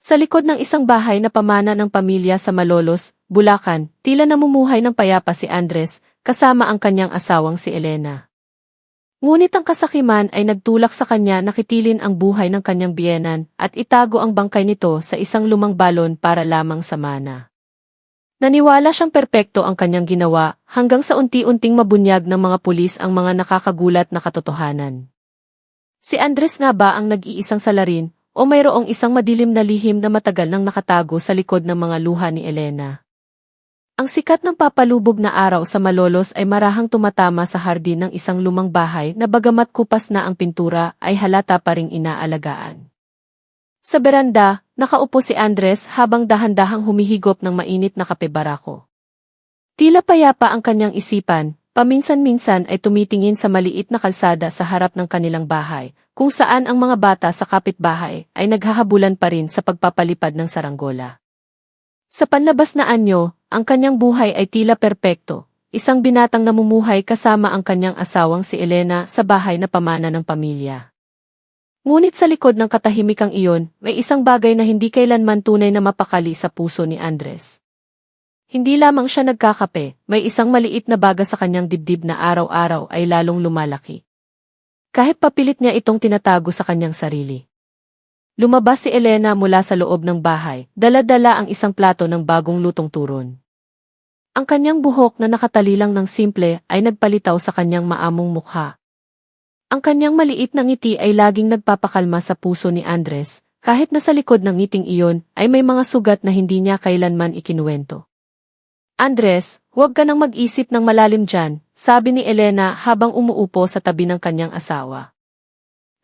Sa likod ng isang bahay na pamana ng pamilya sa Malolos, Bulacan, tila namumuhay ng payapa si Andres, kasama ang kanyang asawang si Elena. Ngunit ang kasakiman ay nagtulak sa kanya na kitilin ang buhay ng kanyang biyenan at itago ang bangkay nito sa isang lumang balon para lamang sa mana. Naniwala siyang perpekto ang kanyang ginawa hanggang sa unti-unting mabunyag ng mga pulis ang mga nakakagulat na katotohanan. Si Andres na ba ang nag-iisang salarin o mayroong isang madilim na lihim na matagal nang nakatago sa likod ng mga luha ni Elena? Ang sikat ng papalubog na araw sa Malolos ay marahang tumatama sa hardin ng isang lumang bahay na bagamat kupas na ang pintura ay halata pa ring inaalagaan. Sa beranda, nakaupo si Andres habang dahan-dahang humihigop ng mainit na kape barako. Tila payapa ang kanyang isipan, paminsan-minsan ay tumitingin sa maliit na kalsada sa harap ng kanilang bahay, kung saan ang mga bata sa kapitbahay ay naghahabulan pa rin sa pagpapalipad ng saranggola. Sa panlabas na anyo, ang kanyang buhay ay tila perpekto, isang binatang namumuhay kasama ang kanyang asawang si Elena sa bahay na pamana ng pamilya. Ngunit sa likod ng katahimikang iyon, may isang bagay na hindi kailanman tunay na mapakali sa puso ni Andres. Hindi lamang siya nagkakape, may isang maliit na baga sa kanyang dibdib na araw-araw ay lalong lumalaki. Kahit papilit niya itong tinatago sa kanyang sarili. Lumabas si Elena mula sa loob ng bahay, dala-dala ang isang plato ng bagong lutong turon. Ang kanyang buhok na nakatali lang ng simple ay nagpalitaw sa kanyang maamong mukha. Ang kanyang maliit na ngiti ay laging nagpapakalma sa puso ni Andres, kahit na sa likod ng ngiting iyon ay may mga sugat na hindi niya kailanman ikinuwento. Andres, huwag ka nang mag-isip ng malalim dyan, sabi ni Elena habang umuupo sa tabi ng kanyang asawa.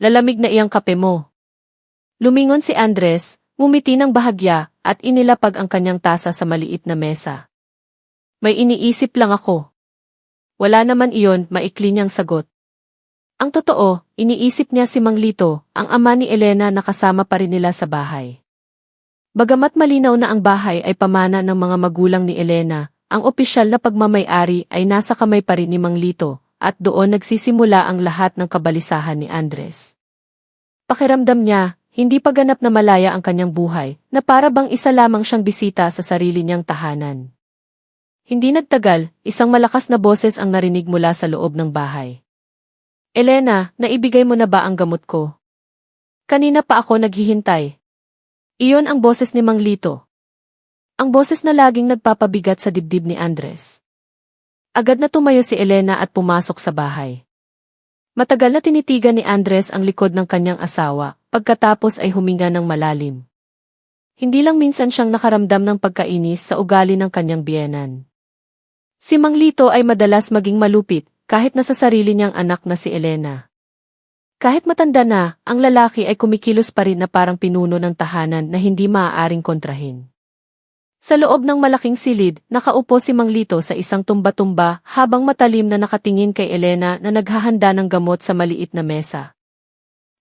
Lalamig na iyang kape mo. Lumingon si Andres, ngumiti ng bahagya, at inilapag ang kanyang tasa sa maliit na mesa. May iniisip lang ako. Wala naman iyon, maikli niyang sagot. Ang totoo, iniisip niya si Mang Lito, ang ama ni Elena na kasama pa rin nila sa bahay. Bagamat malinaw na ang bahay ay pamana ng mga magulang ni Elena, ang opisyal na pagmamay-ari ay nasa kamay pa rin ni Mang Lito, at doon nagsisimula ang lahat ng kabalisahan ni Andres. Pakiramdam niya, hindi pa ganap na malaya ang kanyang buhay, na para bang isa lamang siyang bisita sa sarili niyang tahanan. Hindi nagtagal, isang malakas na boses ang narinig mula sa loob ng bahay. Elena, naibigay mo na ba ang gamot ko? Kanina pa ako naghihintay. Iyon ang boses ni Mang Lito. Ang boses na laging nagpapabigat sa dibdib ni Andres. Agad na tumayo si Elena at pumasok sa bahay. Matagal na tinitigan ni Andres ang likod ng kanyang asawa, pagkatapos ay huminga ng malalim. Hindi lang minsan siyang nakaramdam ng pagkainis sa ugali ng kanyang biyenan. Si Mang Lito ay madalas maging malupit, kahit na sa sarili niyang anak na si Elena. Kahit matanda na, ang lalaki ay kumikilos pa rin na parang pinuno ng tahanan na hindi maaaring kontrahin. Sa loob ng malaking silid, nakaupo si Mang Lito sa isang tumba-tumba habang matalim na nakatingin kay Elena na naghahanda ng gamot sa maliit na mesa.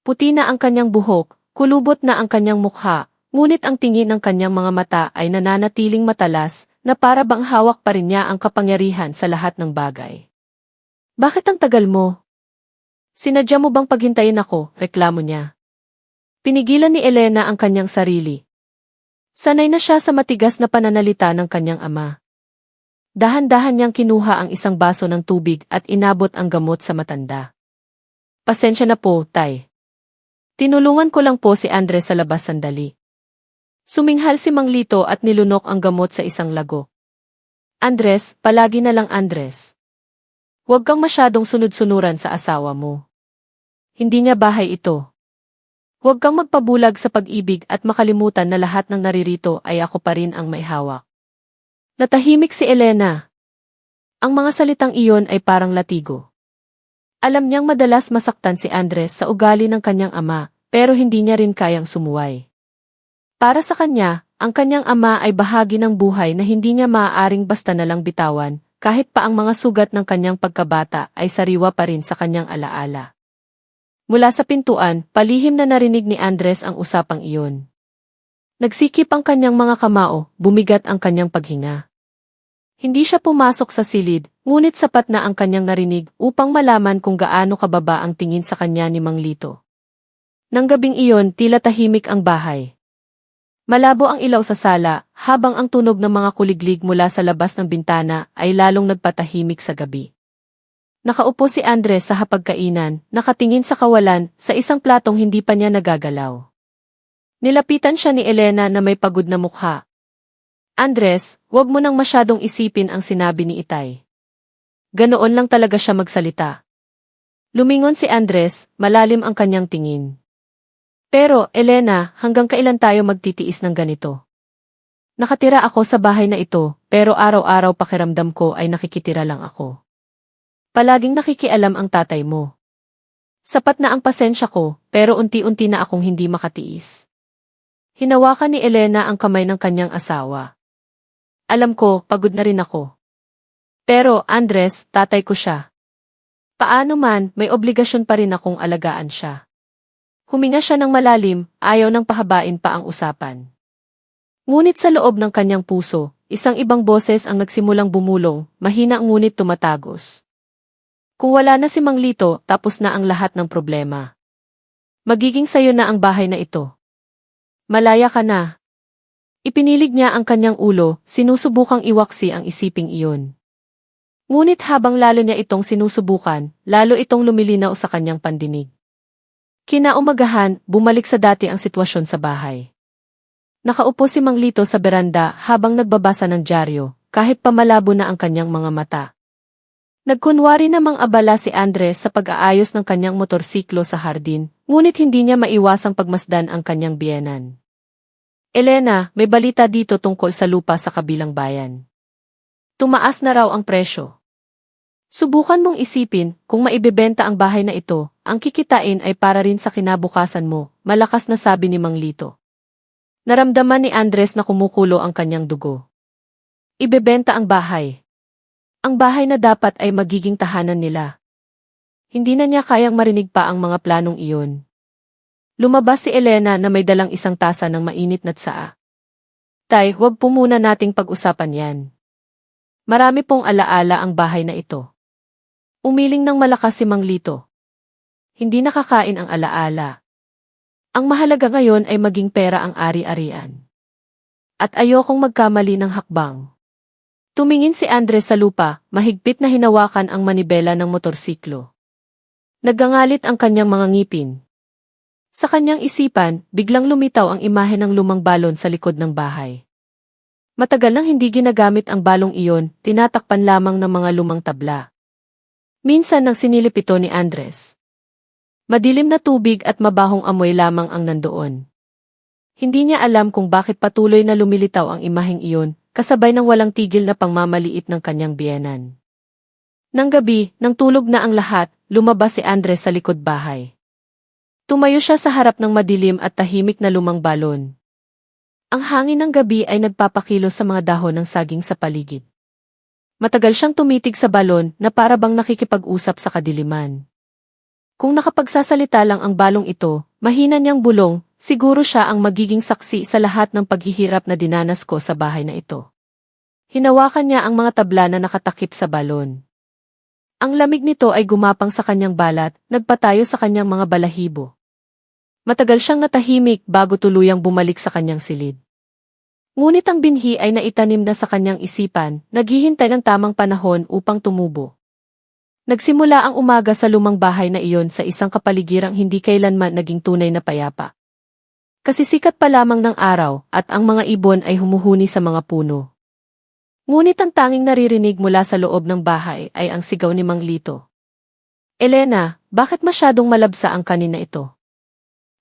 Puti na ang kanyang buhok, kulubot na ang kanyang mukha, ngunit ang tingin ng kanyang mga mata ay nananatiling matalas na para bang hawak pa rin niya ang kapangyarihan sa lahat ng bagay. Bakit ang tagal mo? Sinadya mo bang paghintayin ako, reklamo niya. Pinigilan ni Elena ang kanyang sarili. Sanay na siya sa matigas na pananalita ng kanyang ama. Dahan-dahan niyang kinuha ang isang baso ng tubig at inabot ang gamot sa matanda. Pasensya na po, tay. Tinulungan ko lang po si Andres sa labas sandali. Suminghal si Mang Lito at nilunok ang gamot sa isang lago. Andres, palagi na lang Andres. Huwag kang masyadong sunod-sunuran sa asawa mo. Hindi niya bahay ito. Huwag kang magpabulag sa pag-ibig at makalimutan na lahat ng naririto ay ako pa rin ang may hawak. Natahimik si Elena. Ang mga salitang iyon ay parang latigo. Alam niyang madalas masaktan si Andres sa ugali ng kanyang ama, pero hindi niya rin kayang sumuway. Para sa kanya, ang kanyang ama ay bahagi ng buhay na hindi niya maaaring basta nalang bitawan, kahit pa ang mga sugat ng kanyang pagkabata ay sariwa pa rin sa kanyang alaala. Mula sa pintuan, palihim na narinig ni Andres ang usapang iyon. Nagsikip ang kanyang mga kamao, bumigat ang kanyang paghinga. Hindi siya pumasok sa silid, ngunit sapat na ang kanyang narinig upang malaman kung gaano kababa ang tingin sa kanya ni Mang Lito. Nang gabing iyon, tila tahimik ang bahay. Malabo ang ilaw sa sala, habang ang tunog ng mga kuliglig mula sa labas ng bintana ay lalong nagpatahimik sa gabi. Nakaupo si Andres sa hapagkainan, nakatingin sa kawalan, sa isang platong hindi pa niya nagagalaw. Nilapitan siya ni Elena na may pagod na mukha. Andres, huwag mo nang masyadong isipin ang sinabi ni Itay. Ganoon lang talaga siya magsalita. Lumingon si Andres, malalim ang kanyang tingin. Pero, Elena, hanggang kailan tayo magtitiis ng ganito? Nakatira ako sa bahay na ito, pero araw-araw pakiramdam ko ay nakikitira lang ako. Palaging nakikialam ang tatay mo. Sapat na ang pasensya ko, pero unti-unti na akong hindi makatiis. Hinawakan ni Elena ang kamay ng kanyang asawa. Alam ko, pagod na rin ako. Pero, Andres, tatay ko siya. Paano man, may obligasyon pa rin akong alagaan siya. Huminga siya ng malalim, ayaw nang pahabain pa ang usapan. Ngunit sa loob ng kanyang puso, isang ibang boses ang nagsimulang bumulong, mahina ngunit tumatagos. Kung wala na si Mang Lito, tapos na ang lahat ng problema. Magiging sayo na ang bahay na ito. Malaya ka na. Ipinilig niya ang kanyang ulo, sinusubukang iwaksi ang isiping iyon. Ngunit habang lalo niya itong sinusubukan, lalo itong lumilinaw sa kanyang pandinig. Kinaumagahan, bumalik sa dati ang sitwasyon sa bahay. Nakaupo si Mang Lito sa beranda habang nagbabasa ng dyaryo, kahit pamalabo na ang kanyang mga mata. Nagkunwari namang abala si Andres sa pag-aayos ng kanyang motorsiklo sa hardin, ngunit hindi niya maiwasang pagmasdan ang kanyang biyenan. Elena, may balita dito tungkol sa lupa sa kabilang bayan. Tumaas na raw ang presyo. Subukan mong isipin, kung maibebenta ang bahay na ito, ang kikitain ay para rin sa kinabukasan mo, malakas na sabi ni Mang Lito. Naramdaman ni Andres na kumukulo ang kanyang dugo. Ibebenta ang bahay. Ang bahay na dapat ay magiging tahanan nila. Hindi na niya kayang marinig pa ang mga planong iyon. Lumabas si Elena na may dalang isang tasa ng mainit na tsaa. Tay, huwag po muna nating pag-usapan yan. Marami pong alaala ang bahay na ito. Umiling ng malakas si Mang Lito. Hindi nakakain ang alaala. Ang mahalaga ngayon ay maging pera ang ari-arian. At ayokong magkamali ng hakbang. Tumingin si Andres sa lupa, mahigpit na hinawakan ang manibela ng motorsiklo. Naggangalit ang kanyang mga ngipin. Sa kanyang isipan, biglang lumitaw ang imahe ng lumang balon sa likod ng bahay. Matagal nang hindi ginagamit ang balong iyon, tinatakpan lamang ng mga lumang tabla. Minsan nang sinilip ito ni Andres. Madilim na tubig at mabahong amoy lamang ang nandoon. Hindi niya alam kung bakit patuloy na lumilitaw ang imaheng iyon, kasabay ng walang tigil na pangmamaliit ng kanyang biyenan. Nang gabi, nang tulog na ang lahat, lumabas si Andres sa likod bahay. Tumayo siya sa harap ng madilim at tahimik na lumang balon. Ang hangin ng gabi ay nagpapakilos sa mga dahon ng saging sa paligid. Matagal siyang tumitig sa balon na para bang nakikipag-usap sa kadiliman. Kung nakapagsasalita lang ang balong ito, mahina niyang bulong, siguro siya ang magiging saksi sa lahat ng paghihirap na dinanas ko sa bahay na ito. Hinawakan niya ang mga tabla na nakatakip sa balon. Ang lamig nito ay gumapang sa kanyang balat, nagpatayo sa kanyang mga balahibo. Matagal siyang natahimik bago tuluyang bumalik sa kanyang silid. Ngunit ang binhi ay naitanim na sa kanyang isipan, naghihintay ng tamang panahon upang tumubo. Nagsimula ang umaga sa lumang bahay na iyon sa isang kapaligirang hindi kailanman naging tunay na payapa. Kasisikat pa lamang ng araw at ang mga ibon ay humuhuni sa mga puno. Ngunit ang tanging naririnig mula sa loob ng bahay ay ang sigaw ni Mang Lito. Elena, bakit masyadong malabsa ang kanin na ito?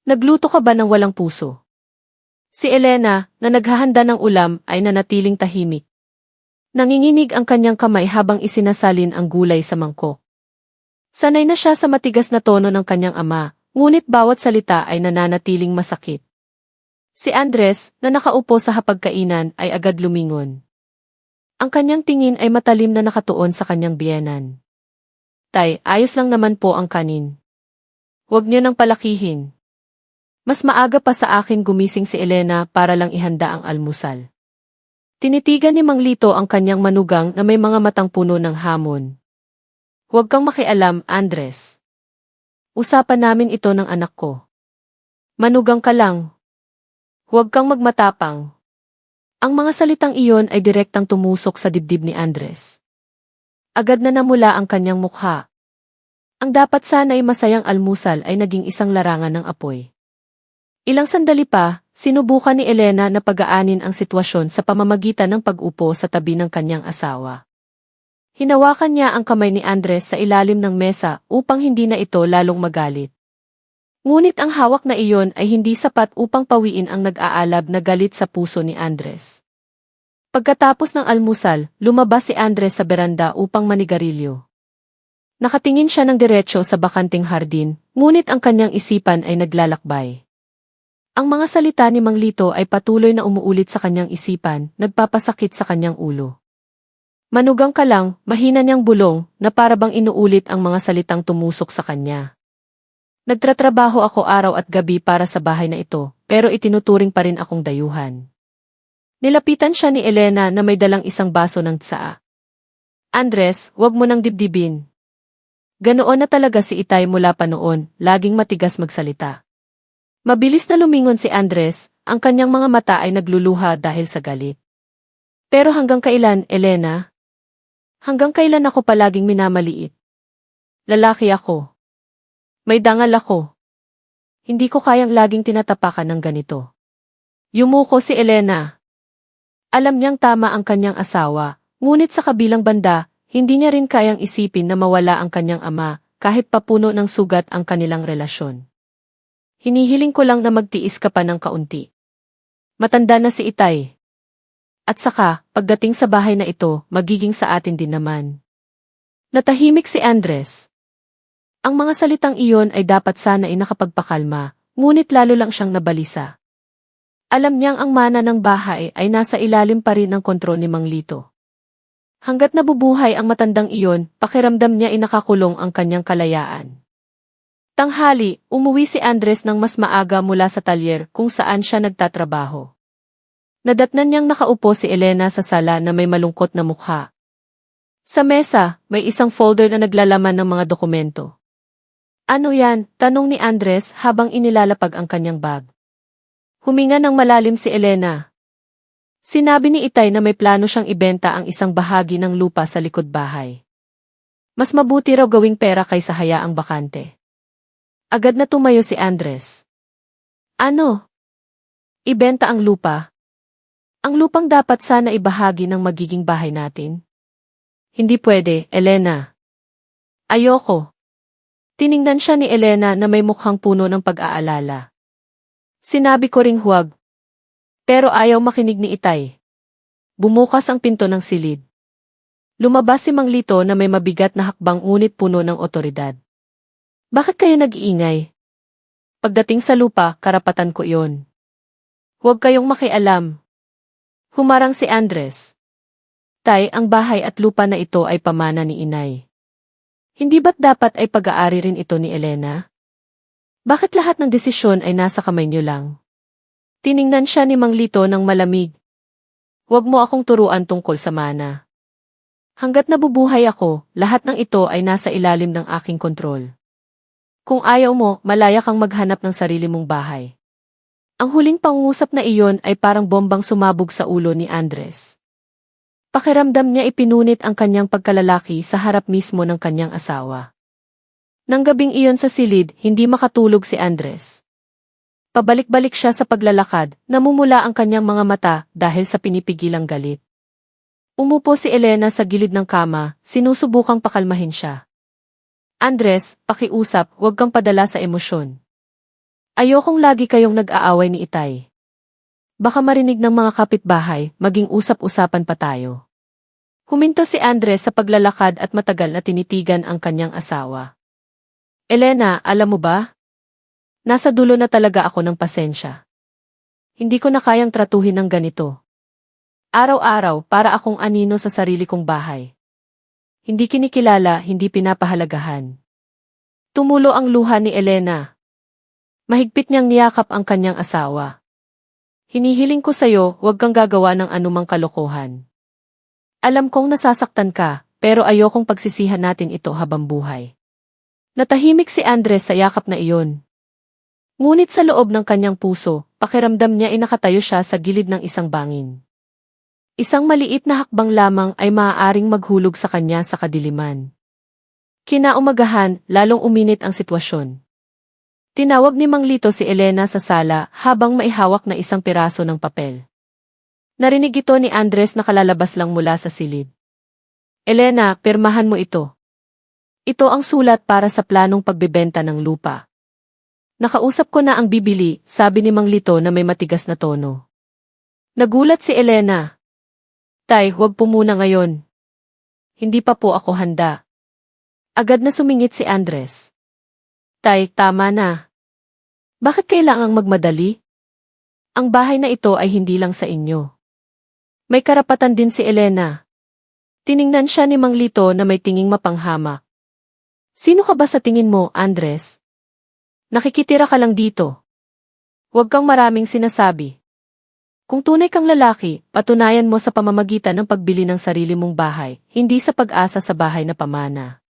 Nagluto ka ba ng walang puso? Si Elena, na naghahanda ng ulam, ay nanatiling tahimik. Nanginginig ang kanyang kamay habang isinasalin ang gulay sa mangkok. Sanay na siya sa matigas na tono ng kanyang ama, ngunit bawat salita ay nananatiling masakit. Si Andres, na nakaupo sa hapagkainan, ay agad lumingon. Ang kanyang tingin ay matalim na nakatuon sa kanyang biyenan. Tay, ayos lang naman po ang kanin. Huwag niyo nang palakihin. Mas maaga pa sa akin gumising si Elena para lang ihanda ang almusal. Tinitigan ni Mang Lito ang kanyang manugang na may mga matang puno ng hamon. Huwag kang makialam, Andres. Usapan namin ito ng anak ko. Manugang ka lang. Huwag kang magmatapang. Ang mga salitang iyon ay direktang tumusok sa dibdib ni Andres. Agad na namula ang kanyang mukha. Ang dapat sana'y masayang almusal ay naging isang larangan ng apoy. Ilang sandali pa, sinubukan ni Elena na pagaanin ang sitwasyon sa pamamagitan ng pag-upo sa tabi ng kanyang asawa. Hinawakan niya ang kamay ni Andres sa ilalim ng mesa upang hindi na ito lalong magalit. Ngunit ang hawak na iyon ay hindi sapat upang pawiin ang nag-aalab na galit sa puso ni Andres. Pagkatapos ng almusal, lumabas si Andres sa beranda upang manigarilyo. Nakatingin siya ng diretsyo sa bakanting hardin, ngunit ang kanyang isipan ay naglalakbay. Ang mga salita ni Mang Lito ay patuloy na umuulit sa kanyang isipan, nagpapasakit sa kanyang ulo. Manugang ka lang, mahina niyang bulong, na parabang inuulit ang mga salitang tumusok sa kanya. Nagtratrabaho ako araw at gabi para sa bahay na ito, pero itinuturing pa rin akong dayuhan. Nilapitan siya ni Elena na may dalang isang baso ng tsaa. Andres, wag mo nang dibdibin. Ganoon na talaga si Itay mula pa noon, laging matigas magsalita. Mabilis na lumingon si Andres, ang kanyang mga mata ay nagluluha dahil sa galit. Pero hanggang kailan, Elena? Hanggang kailan ako palaging minamaliit? Lalaki ako. May dangal ako. Hindi ko kayang laging tinatapakan ng ganito. Yumuko si Elena. Alam niyang tama ang kanyang asawa, ngunit sa kabilang banda, hindi niya rin kayang isipin na mawala ang kanyang ama, kahit papuno ng sugat ang kanilang relasyon. Hinihiling ko lang na magtiis ka pa ng kaunti. Matanda na si Itay. At saka, pagdating sa bahay na ito, magiging sa atin din naman. Natahimik si Andres. Ang mga salitang iyon ay dapat sana ay nakapagpakalma, ngunit lalo lang siyang nabalisa. Alam niyang ang mana ng bahay ay nasa ilalim pa rin ng kontrol ni Mang Lito. Hanggat nabubuhay ang matandang iyon, pakiramdam niya ay nakakulong ang kanyang kalayaan. Tanghali, umuwi si Andres ng mas maaga mula sa talyer kung saan siya nagtatrabaho. Nadatnan niyang nakaupo si Elena sa sala na may malungkot na mukha. Sa mesa, may isang folder na naglalaman ng mga dokumento. Ano yan? Tanong ni Andres habang inilalapag ang kanyang bag. Huminga ng malalim si Elena. Sinabi ni Itay na may plano siyang ibenta ang isang bahagi ng lupa sa likod bahay. Mas mabuti raw gawing pera kaysa hayaang bakante. Agad na tumayo si Andres. Ano? Ibenta ang lupa? Ang lupang dapat sana ibahagi ng magiging bahay natin? Hindi pwede, Elena. Ayoko. Tiningnan siya ni Elena na may mukhang puno ng pag-aalala. Sinabi ko ring huwag. Pero ayaw makinig ni Itay. Bumukas ang pinto ng silid. Lumabas si Mang Lito na may mabigat na hakbang ngunit puno ng otoridad. Bakit kayo nag-iingay? Pagdating sa lupa, karapatan ko iyon. Huwag kayong makialam. Humarang si Andres. Tay, ang bahay at lupa na ito ay pamana ni Inay. Hindi ba't dapat ay pag-aari rin ito ni Elena? Bakit lahat ng desisyon ay nasa kamay niyo lang? Tiningnan siya ni Mang Lito ng malamig. Huwag mo akong turuan tungkol sa mana. Hanggat nabubuhay ako, lahat ng ito ay nasa ilalim ng aking kontrol. Kung ayaw mo, malaya kang maghanap ng sarili mong bahay. Ang huling pangungusap na iyon ay parang bombang sumabog sa ulo ni Andres. Pakiramdam niya ipinunit ang kanyang pagkalalaki sa harap mismo ng kanyang asawa. Nang gabing iyon sa silid, hindi makatulog si Andres. Pabalik-balik siya sa paglalakad, namumula ang kanyang mga mata dahil sa pinipigilang galit. Umupo si Elena sa gilid ng kama, sinusubukang pakalmahin siya. Andres, pakiusap, huwag kang padala sa emosyon. Ayokong lagi kayong nag-aaway ni Itay. Baka marinig ng mga kapitbahay, maging usap-usapan pa tayo. Huminto si Andres sa paglalakad at matagal na tinitigan ang kanyang asawa. Elena, alam mo ba? Nasa dulo na talaga ako ng pasensya. Hindi ko na kayang tratuhin ng ganito. Araw-araw para akong anino sa sarili kong bahay. Hindi kinikilala, hindi pinapahalagahan. Tumulo ang luha ni Elena. Mahigpit niyang niyakap ang kanyang asawa. Hinihiling ko sa'yo, huwag kang gagawa ng anumang kalokohan. Alam kong nasasaktan ka, pero ayokong pagsisihan natin ito habang buhay. Natahimik si Andres sa yakap na iyon. Ngunit sa loob ng kanyang puso, pakiramdam niya ay nakatayo siya sa gilid ng isang bangin. Isang maliit na hakbang lamang ay maaaring maghulog sa kanya sa kadiliman. Kinaumagahan, lalong uminit ang sitwasyon. Tinawag ni Mang Lito si Elena sa sala habang maihawak na isang piraso ng papel. Narinig ito ni Andres na kalalabas lang mula sa silid. Elena, pirmahan mo ito. Ito ang sulat para sa planong pagbebenta ng lupa. Nakausap ko na ang bibili, sabi ni Mang Lito na may matigas na tono. Nagulat si Elena. Tay, huwag po muna ngayon. Hindi pa po ako handa. Agad na sumingit si Andres. Tay, tama na. Bakit kailangang magmadali? Ang bahay na ito ay hindi lang sa inyo. May karapatan din si Elena. Tiningnan siya ni Mang Lito na may tinging mapanghamak. Sino ka ba sa tingin mo, Andres? Nakikitira ka lang dito. Huwag kang maraming sinasabi. Kung tunay kang lalaki, patunayan mo sa pamamagitan ng pagbili ng sarili mong bahay, hindi sa pag-asa sa bahay na pamana.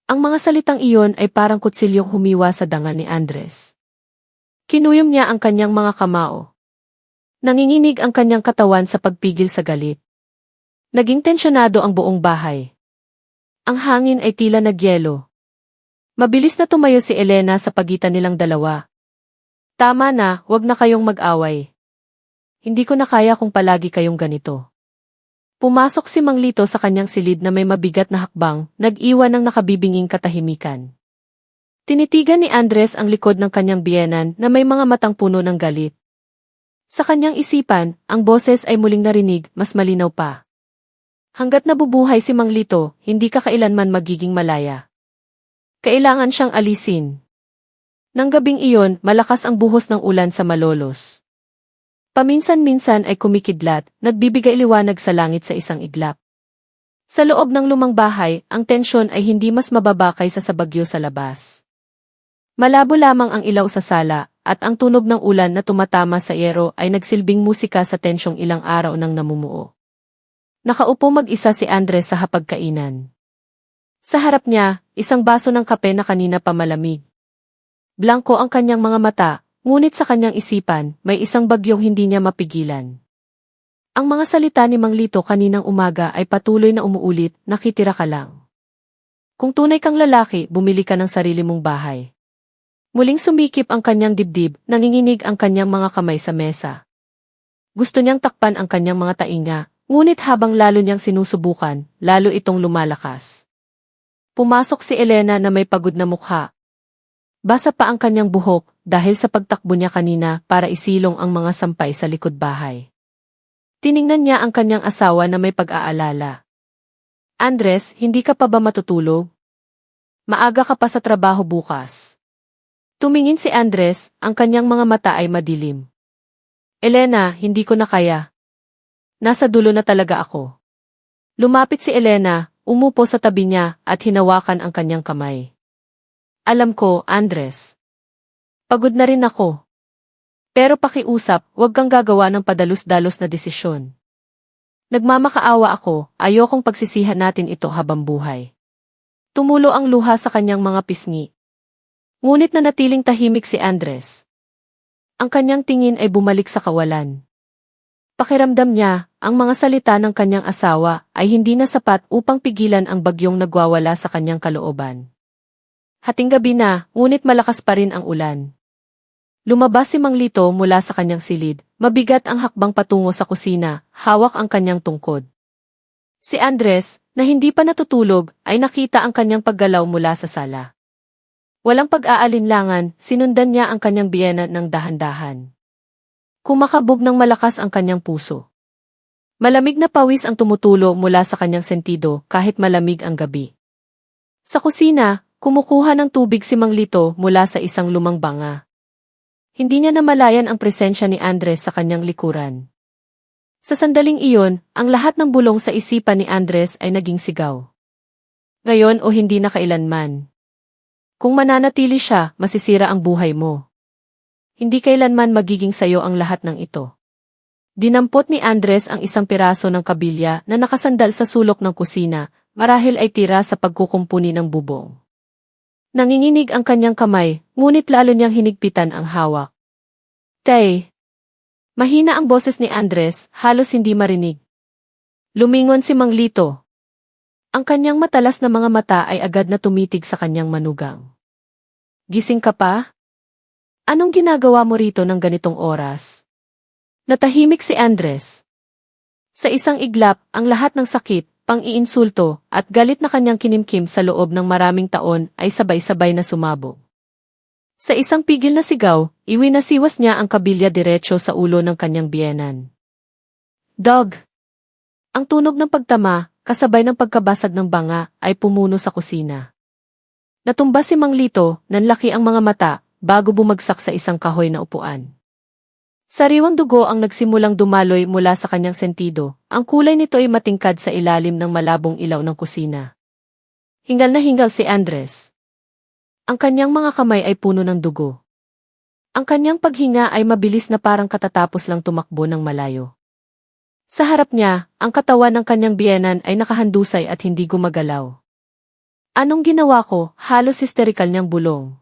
Ang mga salitang iyon ay parang kutsilyong humiwa sa danga ni Andres. Kinuyom niya ang kanyang mga kamao. Nanginginig ang kanyang katawan sa pagpigil sa galit. Naging tensyonado ang buong bahay. Ang hangin ay tila nagyelo. Mabilis na tumayo si Elena sa pagitan nilang dalawa. Tama na, huwag na kayong mag-away. Hindi ko na kaya kung palagi kayong ganito. Pumasok si Mang Lito sa kanyang silid na may mabigat na hakbang, nag-iwan ng nakabibinging katahimikan. Tinitigan ni Andres ang likod ng kanyang biyenan na may mga matang puno ng galit. Sa kanyang isipan, ang boses ay muling narinig, mas malinaw pa. Hanggat nabubuhay si Mang Lito, hindi ka kailanman magiging malaya. Kailangan siyang alisin. Nang gabing iyon, malakas ang buhos ng ulan sa Malolos. Paminsan-minsan ay kumikidlat, nagbibigay liwanag sa langit sa isang iglap. Sa loob ng lumang bahay, ang tensyon ay hindi mas mababa kaysa sa bagyo sa labas. Malabo lamang ang ilaw sa sala, at ang tunog ng ulan na tumatama sa yero ay nagsilbing musika sa tensyong ilang araw nang namumuo. Nakaupo mag-isa si Andres sa hapagkainan. Sa harap niya, isang baso ng kape na kanina pa malamig. Blanko ang kanyang mga mata, ngunit sa kanyang isipan, may isang bagyong hindi niya mapigilan. Ang mga salita ni Mang Lito kaninang umaga ay patuloy na umuulit, nakitira ka lang. Kung tunay kang lalaki, bumili ka ng sarili mong bahay. Muling sumikip ang kanyang dibdib, nanginginig ang kanyang mga kamay sa mesa. Gusto niyang takpan ang kanyang mga tainga, ngunit habang lalo niyang sinusubukan, lalo itong lumalakas. Pumasok si Elena na may pagod na mukha. Basa pa ang kanyang buhok dahil sa pagtakbo niya kanina para isilong ang mga sampay sa likod bahay. Tiningnan niya ang kanyang asawa na may pag-aalala. Andres, hindi ka pa ba matutulog? Maaga ka pa sa trabaho bukas. Tumingin si Andres, ang kanyang mga mata ay madilim. Elena, hindi ko na kaya. Nasa dulo na talaga ako. Lumapit si Elena, umupo sa tabi niya at hinawakan ang kanyang kamay. Alam ko, Andres. Pagod na rin ako. Pero pakiusap, huwag kang gagawa ng padalos-dalos na desisyon. Nagmamakaawa ako, ayokong pagsisihan natin ito habang buhay. Tumulo ang luha sa kanyang mga pisngi. Ngunit nanatiling tahimik si Andres. Ang kanyang tingin ay bumalik sa kawalan. Pakiramdam niya, ang mga salita ng kanyang asawa ay hindi na sapat upang pigilan ang bagyong nagwawala sa kanyang kalooban. Hating gabi na, ngunit malakas pa rin ang ulan. Lumabas si Mang Lito mula sa kanyang silid, mabigat ang hakbang patungo sa kusina, hawak ang kanyang tungkod. Si Andres, na hindi pa natutulog, ay nakita ang kanyang paggalaw mula sa sala. Walang pag-aalinlangan, sinundan niya ang kanyang biyena ng dahan-dahan. Kumakabog ng malakas ang kanyang puso. Malamig na pawis ang tumutulo mula sa kanyang sentido kahit malamig ang gabi. Sa kusina, kumukuha ng tubig si Mang Lito mula sa isang lumang banga. Hindi niya namalayan ang presensya ni Andres sa kanyang likuran. Sa sandaling iyon, ang lahat ng bulong sa isipan ni Andres ay naging sigaw. Ngayon o hindi na kailanman. Kung mananatili siya, masisira ang buhay mo. Hindi kailanman magiging sayo ang lahat ng ito. Dinampot ni Andres ang isang piraso ng kabilya na nakasandal sa sulok ng kusina, marahil ay tira sa pagkukumpuni ng bubong. Nanginginig ang kanyang kamay, ngunit lalo niyang hinigpitan ang hawak. Tay! Mahina ang boses ni Andres, halos hindi marinig. Lumingon si Mang Lito. Ang kanyang matalas na mga mata ay agad na tumitig sa kanyang manugang. Gising ka pa? Anong ginagawa mo rito ng ganitong oras? Natahimik si Andres. Sa isang iglap, ang lahat ng sakit, pang-iinsulto, at galit na kanyang kinimkim sa loob ng maraming taon ay sabay-sabay na sumabog. Sa isang pigil na sigaw, iwinasiwas niya ang kabilya diretso sa ulo ng kanyang biyenan. Dog! Ang tunog ng pagtama, kasabay ng pagkabasag ng banga, ay pumuno sa kusina. Natumba si Mang Lito, nanlaki ang mga mata, bago bumagsak sa isang kahoy na upuan. Sariwang dugo ang nagsimulang dumaloy mula sa kanyang sentido, ang kulay nito ay matingkad sa ilalim ng malabong ilaw ng kusina. Hingal na hingal si Andres. Ang kanyang mga kamay ay puno ng dugo. Ang kanyang paghinga ay mabilis na parang katatapos lang tumakbo ng malayo. Sa harap niya, ang katawan ng kanyang biyenan ay nakahandusay at hindi gumagalaw. Anong ginawa ko? Halos hysterikal niyang bulong.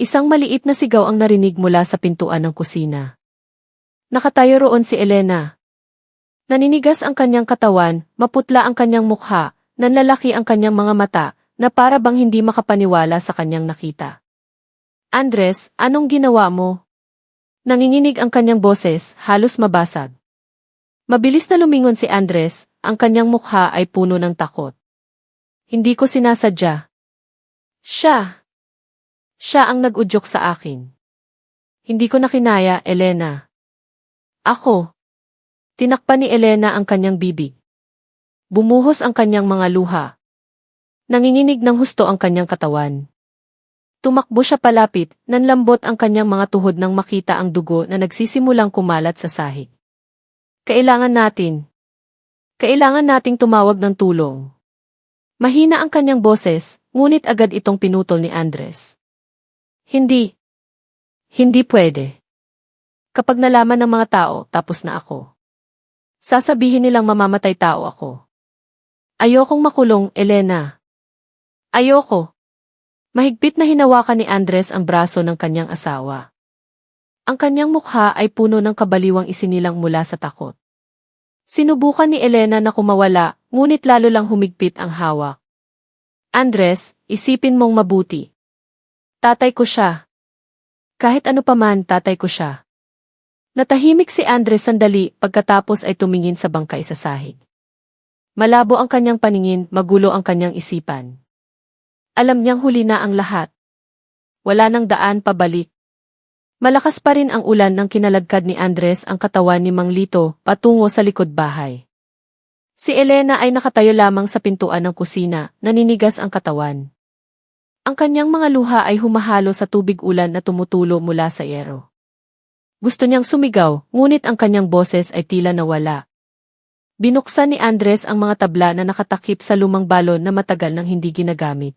Isang maliit na sigaw ang narinig mula sa pintuan ng kusina. Nakatayo roon si Elena. Naninigas ang kanyang katawan, maputla ang kanyang mukha, nanlalaki ang kanyang mga mata, na para bang hindi makapaniwala sa kanyang nakita. Andres, anong ginawa mo? Nanginginig ang kanyang boses, halos mabasag. Mabilis na lumingon si Andres, ang kanyang mukha ay puno ng takot. Hindi ko sinasadya. Siya ang nag-udyok sa akin. Hindi ko na kinaya, Elena. Ako. Tinakpan ni Elena ang kanyang bibig. Bumuhos ang kanyang mga luha. Nanginginig ng husto ang kanyang katawan. Tumakbo siya palapit, nanlambot ang kanyang mga tuhod nang makita ang dugo na nagsisimulang kumalat sa sahig. Kailangan nating tumawag ng tulong. Mahina ang kanyang boses, ngunit agad itong pinutol ni Andres. Hindi pwede. Kapag nalaman ng mga tao, tapos na ako. Sasabihin nilang mamamatay tao ako. Ayokong makulong, Elena. Ayoko. Mahigpit na hinawakan ni Andres ang braso ng kanyang asawa. Ang kanyang mukha ay puno ng kabaliwang isinilang mula sa takot. Sinubukan ni Elena na kumawala, ngunit lalo lang humigpit ang hawak. Andres, isipin mong mabuti. Tatay ko siya. Kahit ano paman, tatay ko siya. Natahimik si Andres sandali pagkatapos ay tumingin sa bangkay sa sahig. Malabo ang kanyang paningin, magulo ang kanyang isipan. Alam niyang huli na ang lahat. Wala nang daan pabalik. Malakas pa rin ang ulan nang kinalagkad ni Andres ang katawan ni Mang Lito patungo sa likod bahay. Si Elena ay nakatayo lamang sa pintuan ng kusina, naninigas ang katawan. Ang kanyang mga luha ay humahalo sa tubig ulan na tumutulo mula sa yero. Gusto niyang sumigaw, ngunit ang kanyang boses ay tila nawala. Binuksan ni Andres ang mga tabla na nakatakip sa lumang balon na matagal nang hindi ginagamit.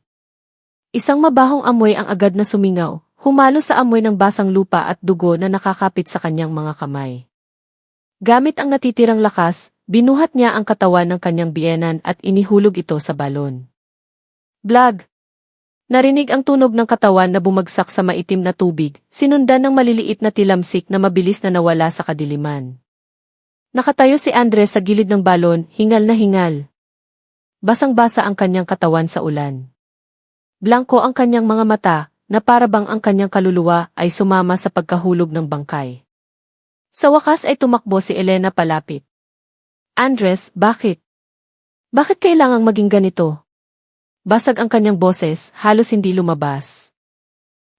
Isang mabahong amoy ang agad na sumingaw, humalo sa amoy ng basang lupa at dugo na nakakapit sa kanyang mga kamay. Gamit ang natitirang lakas, binuhat niya ang katawan ng kanyang biyenan at inihulog ito sa balon. Blag! Narinig ang tunog ng katawan na bumagsak sa maitim na tubig, sinundan ng maliliit na tilamsik na mabilis na nawala sa kadiliman. Nakatayo si Andres sa gilid ng balon, hingal na hingal. Basang-basa ang kanyang katawan sa ulan. Blanko ang kanyang mga mata, na para bang ang kanyang kaluluwa ay sumama sa pagkahulog ng bangkay. Sa wakas ay tumakbo si Elena palapit. Andres, bakit? Bakit kailangang maging ganito? Basag ang kanyang boses, halos hindi lumabas.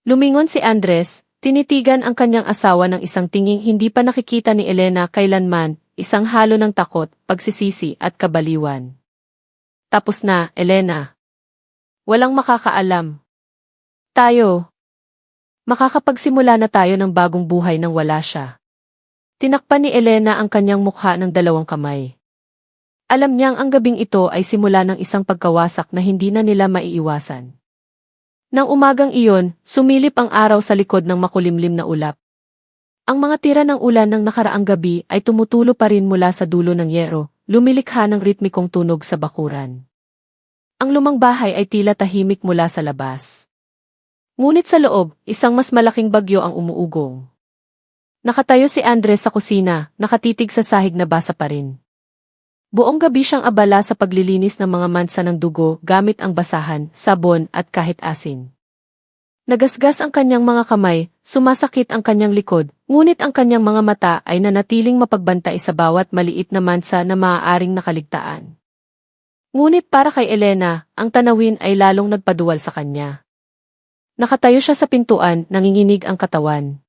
Lumingon si Andres, tinitigan ang kanyang asawa ng isang tinging hindi pa nakikita ni Elena kailanman, isang halo ng takot, pagsisisi at kabaliwan. Tapos na, Elena. Walang makakaalam. Tayo. Makakapagsimula na tayo ng bagong buhay nang wala siya. Tinakpan ni Elena ang kanyang mukha ng dalawang kamay. Alam niyang ang gabing ito ay simula ng isang pagkawasak na hindi na nila maiiwasan. Nang umagang iyon, sumilip ang araw sa likod ng makulimlim na ulap. Ang mga tira ng ulan ng nakaraang gabi ay tumutulo pa rin mula sa dulo ng yero, lumilikha ng ritmikong tunog sa bakuran. Ang lumang bahay ay tila tahimik mula sa labas. Ngunit sa loob, isang mas malaking bagyo ang umuugong. Nakatayo si Andres sa kusina, nakatitig sa sahig na basa pa rin. Buong gabi siyang abala sa paglilinis ng mga mansa ng dugo gamit ang basahan, sabon at kahit asin. Nagasgas ang kanyang mga kamay, sumasakit ang kanyang likod, ngunit ang kanyang mga mata ay nanatiling mapagbantay sa bawat maliit na mansa na maaaring nakaligtaan. Ngunit para kay Elena, ang tanawin ay lalong nagpaduwal sa kanya. Nakatayo siya sa pintuan, nanginginig ang katawan.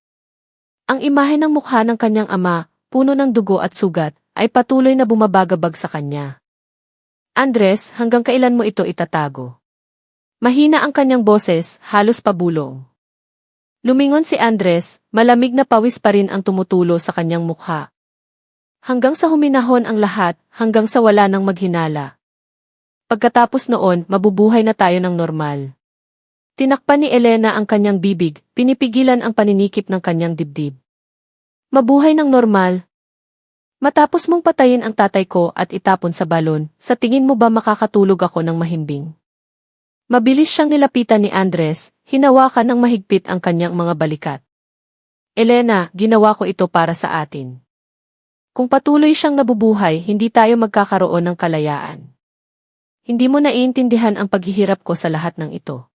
Ang imahe ng mukha ng kanyang ama, puno ng dugo at sugat, ay patuloy na bumabagabag sa kanya. Andres, hanggang kailan mo ito itatago? Mahina ang kanyang boses, halos pabulong. Lumingon si Andres, malamig na pawis pa rin ang tumutulo sa kanyang mukha. Hanggang sa huminahon ang lahat, hanggang sa wala nang maghinala. Pagkatapos noon, mabubuhay na tayo ng normal. Tinakpan ni Elena ang kanyang bibig, pinipigilan ang paninikip ng kanyang dibdib. Mabuhay ng normal. Matapos mong patayin ang tatay ko at itapon sa balon, sa tingin mo ba makakatulog ako ng mahimbing? Mabilis siyang nilapitan ni Andres, hinawakan ng mahigpit ang kanyang mga balikat. Elena, ginawa ko ito para sa atin. Kung patuloy siyang nabubuhay, hindi tayo magkakaroon ng kalayaan. Hindi mo naiintindihan ang paghihirap ko sa lahat ng ito.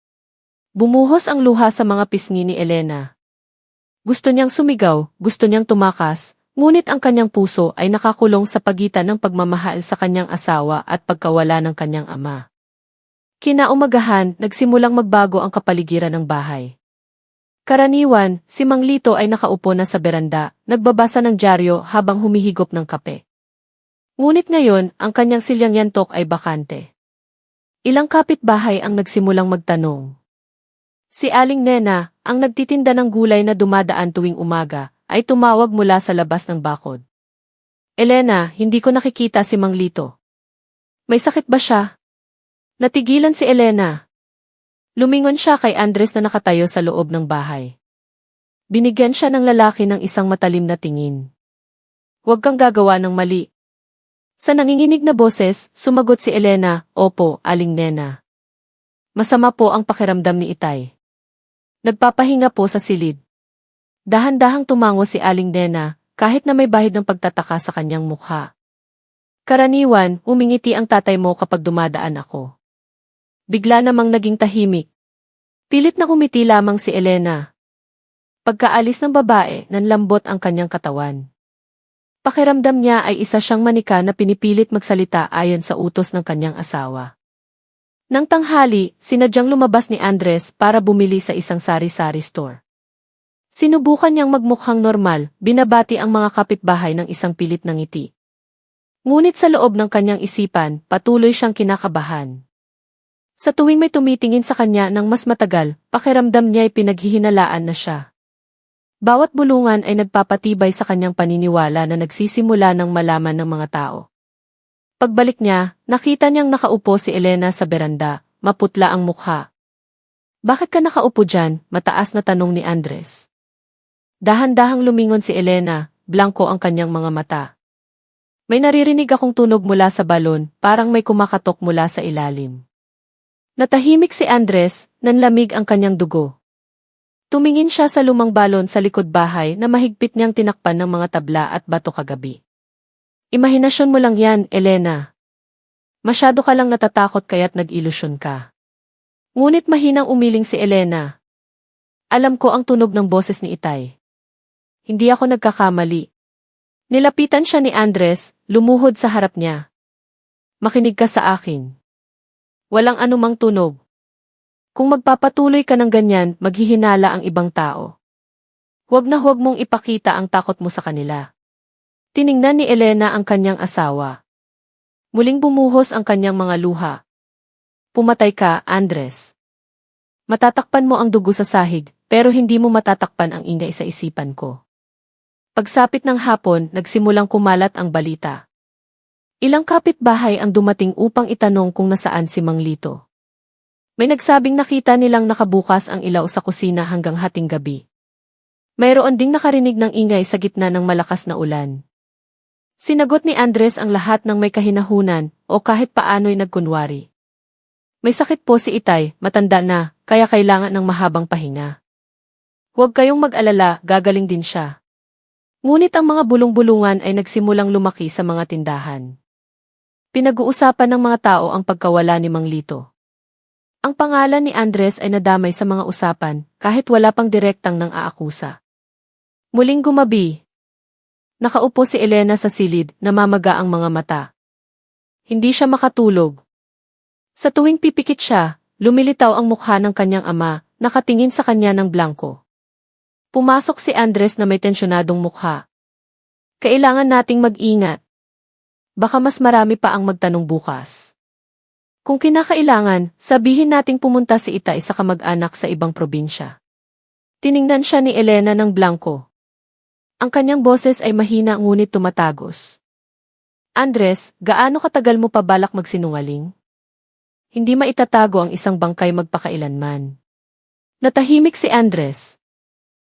Bumuhos ang luha sa mga pisngi ni Elena. Gusto niyang sumigaw, gusto niyang tumakas, ngunit ang kanyang puso ay nakakulong sa pagitan ng pagmamahal sa kanyang asawa at pagkawala ng kanyang ama. Kinaumagahan, nagsimulang magbago ang kapaligiran ng bahay. Karaniwan, si Mang Lito ay nakaupo na sa beranda, nagbabasa ng dyaryo habang humihigop ng kape. Ngunit ngayon, ang kanyang silyang yantok ay bakante. Ilang kapitbahay ang nagsimulang magtanong. Si Aling Nena, ang nagtitinda ng gulay na dumadaan tuwing umaga, ay tumawag mula sa labas ng bakod. Elena, hindi ko nakikita si Mang Lito. May sakit ba siya? Natigilan si Elena. Lumingon siya kay Andres na nakatayo sa loob ng bahay. Binigyan siya ng lalaki ng isang matalim na tingin. Huwag kang gagawa ng mali. Sa nanginginig na boses, sumagot si Elena, Opo, Aling Nena. Masama po ang pakiramdam ni Itay. Nagpapahinga po sa silid. Dahan-dahang tumango si Aling Nena, kahit na may bahid ng pagtataka sa kanyang mukha. Karaniwan, umingiti ang tatay mo kapag dumadaan ako. Bigla namang naging tahimik. Pilit na kumiti lamang si Elena. Pagkaalis ng babae, nanlambot ang kanyang katawan. Pakiramdam niya ay isa siyang manika na pinipilit magsalita ayon sa utos ng kanyang asawa. Nang tanghali, sinadyang lumabas ni Andres para bumili sa isang sari-sari store. Sinubukan niyang magmukhang normal, binabati ang mga kapitbahay ng isang pilit na ngiti. Ngunit sa loob ng kanyang isipan, patuloy siyang kinakabahan. Sa tuwing may tumitingin sa kanya ng mas matagal, pakiramdam niya ay pinaghihinalaan na siya. Bawat bulungan ay nagpapatibay sa kanyang paniniwala na nagsisimula ng malaman ng mga tao. Pagbalik niya, nakita niyang nakaupo si Elena sa beranda, maputla ang mukha. Bakit ka nakaupo dyan? Mataas na tanong ni Andres. Dahan-dahang lumingon si Elena, blanko ang kanyang mga mata. May naririnig akong tunog mula sa balon, parang may kumakatok mula sa ilalim. Natahimik si Andres, nanlamig ang kanyang dugo. Tumingin siya sa lumang balon sa likod bahay na mahigpit niyang tinakpan ng mga tabla at bato kagabi. Imahinasyon mo lang yan, Elena. Masyado ka lang natatakot kaya't nag-ilusyon ka. Ngunit mahinang umiling si Elena. Alam ko ang tunog ng boses ni Itay. Hindi ako nagkakamali. Nilapitan siya ni Andres, lumuhod sa harap niya. Makinig ka sa akin. Walang anumang tunog. Kung magpapatuloy ka ng ganyan, maghihinala ang ibang tao. Huwag na huwag mong ipakita ang takot mo sa kanila. Tiningnan ni Elena ang kanyang asawa. Muling bumuhos ang kanyang mga luha. Pumatay ka, Andres. Matatakpan mo ang dugo sa sahig, pero hindi mo matatakpan ang ingay sa isipan ko. Pagsapit ng hapon, nagsimulang kumalat ang balita. Ilang kapitbahay ang dumating upang itanong kung nasaan si Mang Lito. May nagsabing nakita nilang nakabukas ang ilaw sa kusina hanggang hating gabi. Mayroon ding nakarinig ng ingay sa gitna ng malakas na ulan. Sinagot ni Andres ang lahat ng may kahinahunan o kahit paano'y nagkunwari. May sakit po si Itay, matanda na, kaya kailangan ng mahabang pahinga. Huwag kayong mag-alala, gagaling din siya. Ngunit ang mga bulong-bulungan ay nagsimulang lumaki sa mga tindahan. Pinag-uusapan ng mga tao ang pagkawala ni Mang Lito. Ang pangalan ni Andres ay nadamay sa mga usapan kahit wala pang direktang nang aakusa. Muling gumabi. Nakaupo si Elena sa silid, namamaga ang mga mata. Hindi siya makatulog. Sa tuwing pipikit siya, lumilitaw ang mukha ng kanyang ama, nakatingin sa kanya ng blanko. Pumasok si Andres na may tensyonadong mukha. Kailangan nating mag-ingat. Baka mas marami pa ang magtanong bukas. Kung kinakailangan, sabihin nating pumunta si Itay sa kamag-anak sa ibang probinsya. Tiningnan siya ni Elena ng blanko. Ang kanyang boses ay mahina ngunit tumatagos. Andres, gaano katagal mo pa balak magsinungaling? Hindi maitatago ang isang bangkay magpakailanman. Natahimik si Andres.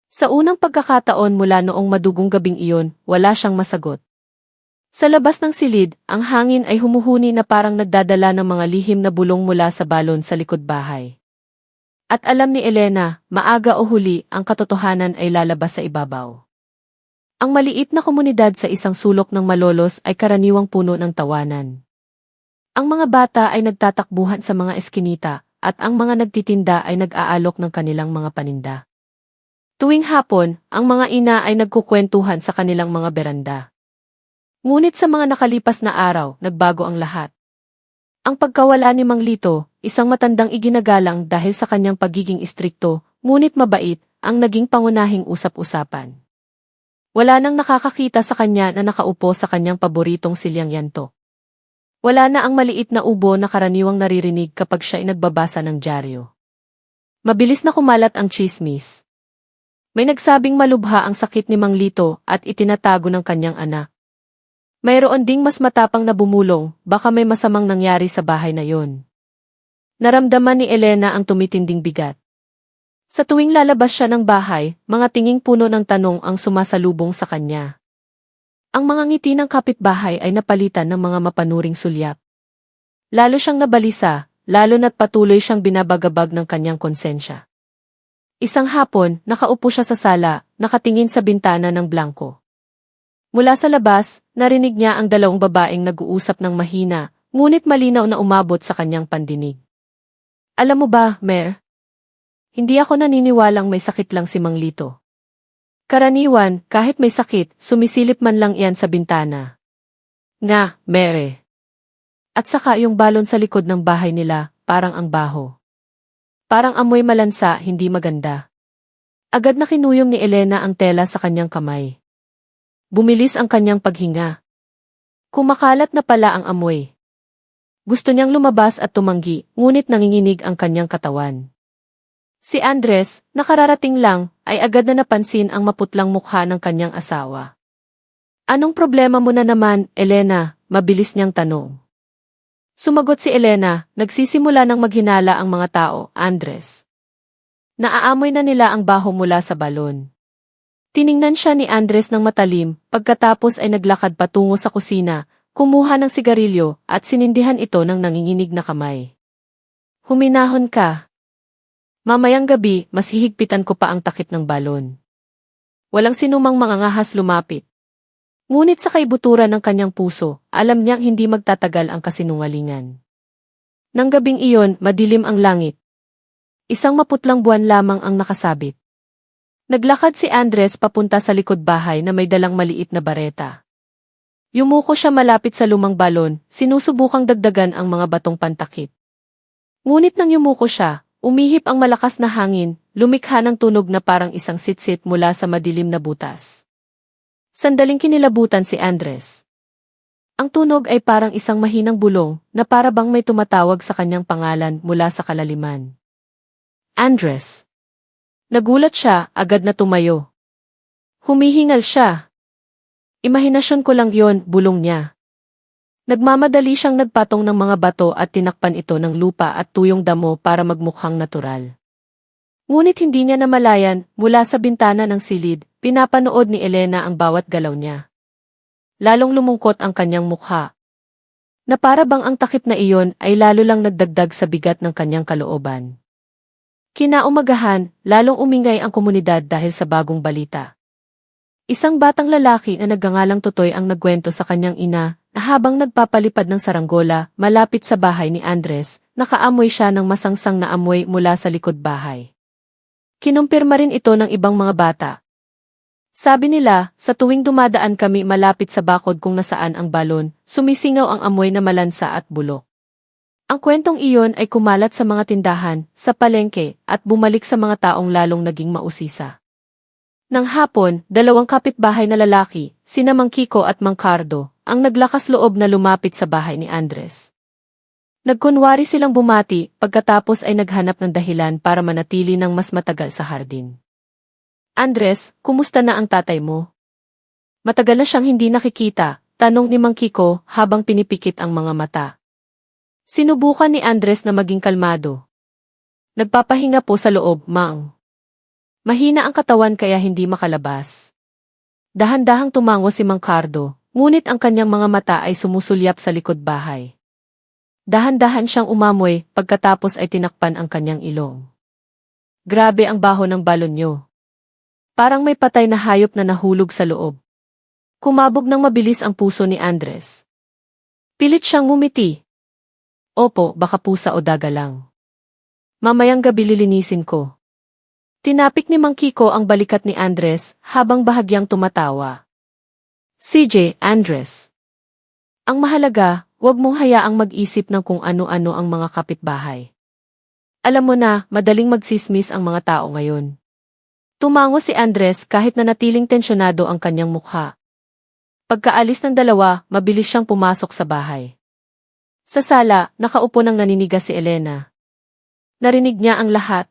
Sa unang pagkakataon mula noong madugong gabing iyon, wala siyang masagot. Sa labas ng silid, ang hangin ay humuhuni na parang nagdadala ng mga lihim na bulong mula sa balon sa likod bahay. At alam ni Elena, maaga o huli, ang katotohanan ay lalabas sa ibabaw. Ang maliit na komunidad sa isang sulok ng Malolos ay karaniwang puno ng tawanan. Ang mga bata ay nagtatakbuhan sa mga eskinita, at ang mga nagtitinda ay nag-aalok ng kanilang mga paninda. Tuwing hapon, ang mga ina ay nagkukwentuhan sa kanilang mga beranda. Ngunit sa mga nakalipas na araw, nagbago ang lahat. Ang pagkawala ni Mang Lito, isang matandang iginagalang dahil sa kanyang pagiging istrikto, ngunit mabait, ang naging pangunahing usap-usapan. Wala nang nakakakita sa kanya na nakaupo sa kanyang paboritong silyang yanto. Wala na ang maliit na ubo na karaniwang naririnig kapag siya ay nagbabasa ng dyaryo. Mabilis na kumalat ang tsismis. May nagsabing malubha ang sakit ni Mang Lito at itinatago ng kanyang anak. Mayroon ding mas matapang na bumulong, baka may masamang nangyari sa bahay na yon. Naramdaman ni Elena ang tumitinding bigat. Sa tuwing lalabas siya ng bahay, mga tinging puno ng tanong ang sumasalubong sa kanya. Ang mga ngiti ng kapitbahay ay napalitan ng mga mapanuring sulyap. Lalo siyang nabalisa, lalo na't patuloy siyang binabagabag ng kanyang konsensya. Isang hapon, nakaupo siya sa sala, nakatingin sa bintana ng blanko. Mula sa labas, narinig niya ang dalawang babaeng nag-uusap ng mahina, ngunit malinaw na umabot sa kanyang pandinig. Alam mo ba, Mer? Hindi ako naniniwalang may sakit lang si Mang Lito. Karaniwan, kahit may sakit, sumisilip man lang iyan sa bintana. Nga, Mere. At saka yung balon sa likod ng bahay nila, parang ang baho. Parang amoy malansa, hindi maganda. Agad na kinuyom ni Elena ang tela sa kanyang kamay. Bumilis ang kanyang paghinga. Kumakalat na pala ang amoy. Gusto niyang lumabas at tumanggi, ngunit nanginginig ang kanyang katawan. Si Andres, nakararating lang, ay agad na napansin ang maputlang mukha ng kanyang asawa. Anong problema mo na naman, Elena? Mabilis niyang tanong. Sumagot si Elena, nagsisimula ng maghinala ang mga tao, Andres. Naaamoy na nila ang baho mula sa balon. Tiningnan siya ni Andres ng matalim, pagkatapos ay naglakad patungo sa kusina, kumuha ng sigarilyo, at sinindihan ito ng nanginginig na kamay. Huminahon ka. Mamayang gabi, mas hihigpitan ko pa ang takip ng balon. Walang sinumang mangangahas lumapit. Ngunit sa kaibuturan ng kanyang puso, alam niyang hindi magtatagal ang kasinungalingan. Nang gabing iyon, madilim ang langit. Isang maputlang buwan lamang ang nakasabit. Naglakad si Andres papunta sa likod bahay na may dalang maliit na bareta. Yumuko siya malapit sa lumang balon, sinusubukang dagdagan ang mga batong pantakip. Ngunit nang yumuko siya, umihip ang malakas na hangin, lumikha ng tunog na parang isang sitsit mula sa madilim na butas. Sandaling kinilabutan si Andres. Ang tunog ay parang isang mahinang bulong na para bang may tumatawag sa kanyang pangalan mula sa kalaliman. Andres. Nagulat siya, agad na tumayo. Humihingal siya. Imahinasyon ko lang yon, bulong niya. Nagmamadali siyang nagpatong ng mga bato at tinakpan ito ng lupa at tuyong damo para magmukhang natural. Ngunit hindi niya namalayan, mula sa bintana ng silid, pinapanood ni Elena ang bawat galaw niya. Lalong lumungkot ang kanyang mukha. Na para bang ang takip na iyon ay lalo lang nagdagdag sa bigat ng kanyang kalooban. Kinaumagahan, lalong umingay ang komunidad dahil sa bagong balita. Isang batang lalaki na nagngangalang Totoy ang nagkwento sa kanyang ina na habang nagpapalipad ng saranggola malapit sa bahay ni Andres, nakaamoy siya ng masangsang na amoy mula sa likod bahay. Kinumpirma rin ito ng ibang mga bata. Sabi nila, sa tuwing dumadaan kami malapit sa bakod kung nasaan ang balon, sumisingaw ang amoy na malansa at bulok. Ang kwentong iyon ay kumalat sa mga tindahan, sa palengke, at bumalik sa mga taong lalong naging mausisa. Nang hapon, dalawang kapitbahay na lalaki, sina Mang Kiko at Mang Cardo, ang naglakas loob na lumapit sa bahay ni Andres. Nagkunwari silang bumati, pagkatapos ay naghanap ng dahilan para manatili ng mas matagal sa hardin. Andres, kumusta na ang tatay mo? Matagal na siyang hindi nakikita, tanong ni Mang Kiko habang pinipikit ang mga mata. Sinubukan ni Andres na maging kalmado. Nagpapahinga po sa loob, Mang. Mahina ang katawan kaya hindi makalabas. Dahan-dahang tumango si Mang Cardo, ngunit ang kanyang mga mata ay sumusulyap sa likod bahay. Dahan-dahan siyang umamoy, pagkatapos ay tinakpan ang kanyang ilong. Grabe ang baho ng balon niyo. Parang may patay na hayop na nahulog sa loob. Kumabog ng mabilis ang puso ni Andres. Pilit siyang ngumiti. Opo, baka pusa o daga lang. Mamayang gabi lilinisin ko. Tinapik ni Mang Kiko ang balikat ni Andres habang bahagyang tumatawa. CJ, Andres. Ang mahalaga, huwag mong hayaang mag-isip ng kung ano-ano ang mga kapitbahay. Alam mo na, madaling magsismis ang mga tao ngayon. Tumango si Andres kahit na natiling tensyonado ang kanyang mukha. Pagkaalis ng dalawa, mabilis siyang pumasok sa bahay. Sa sala, nakaupo nang naninigas si Elena. Narinig niya ang lahat.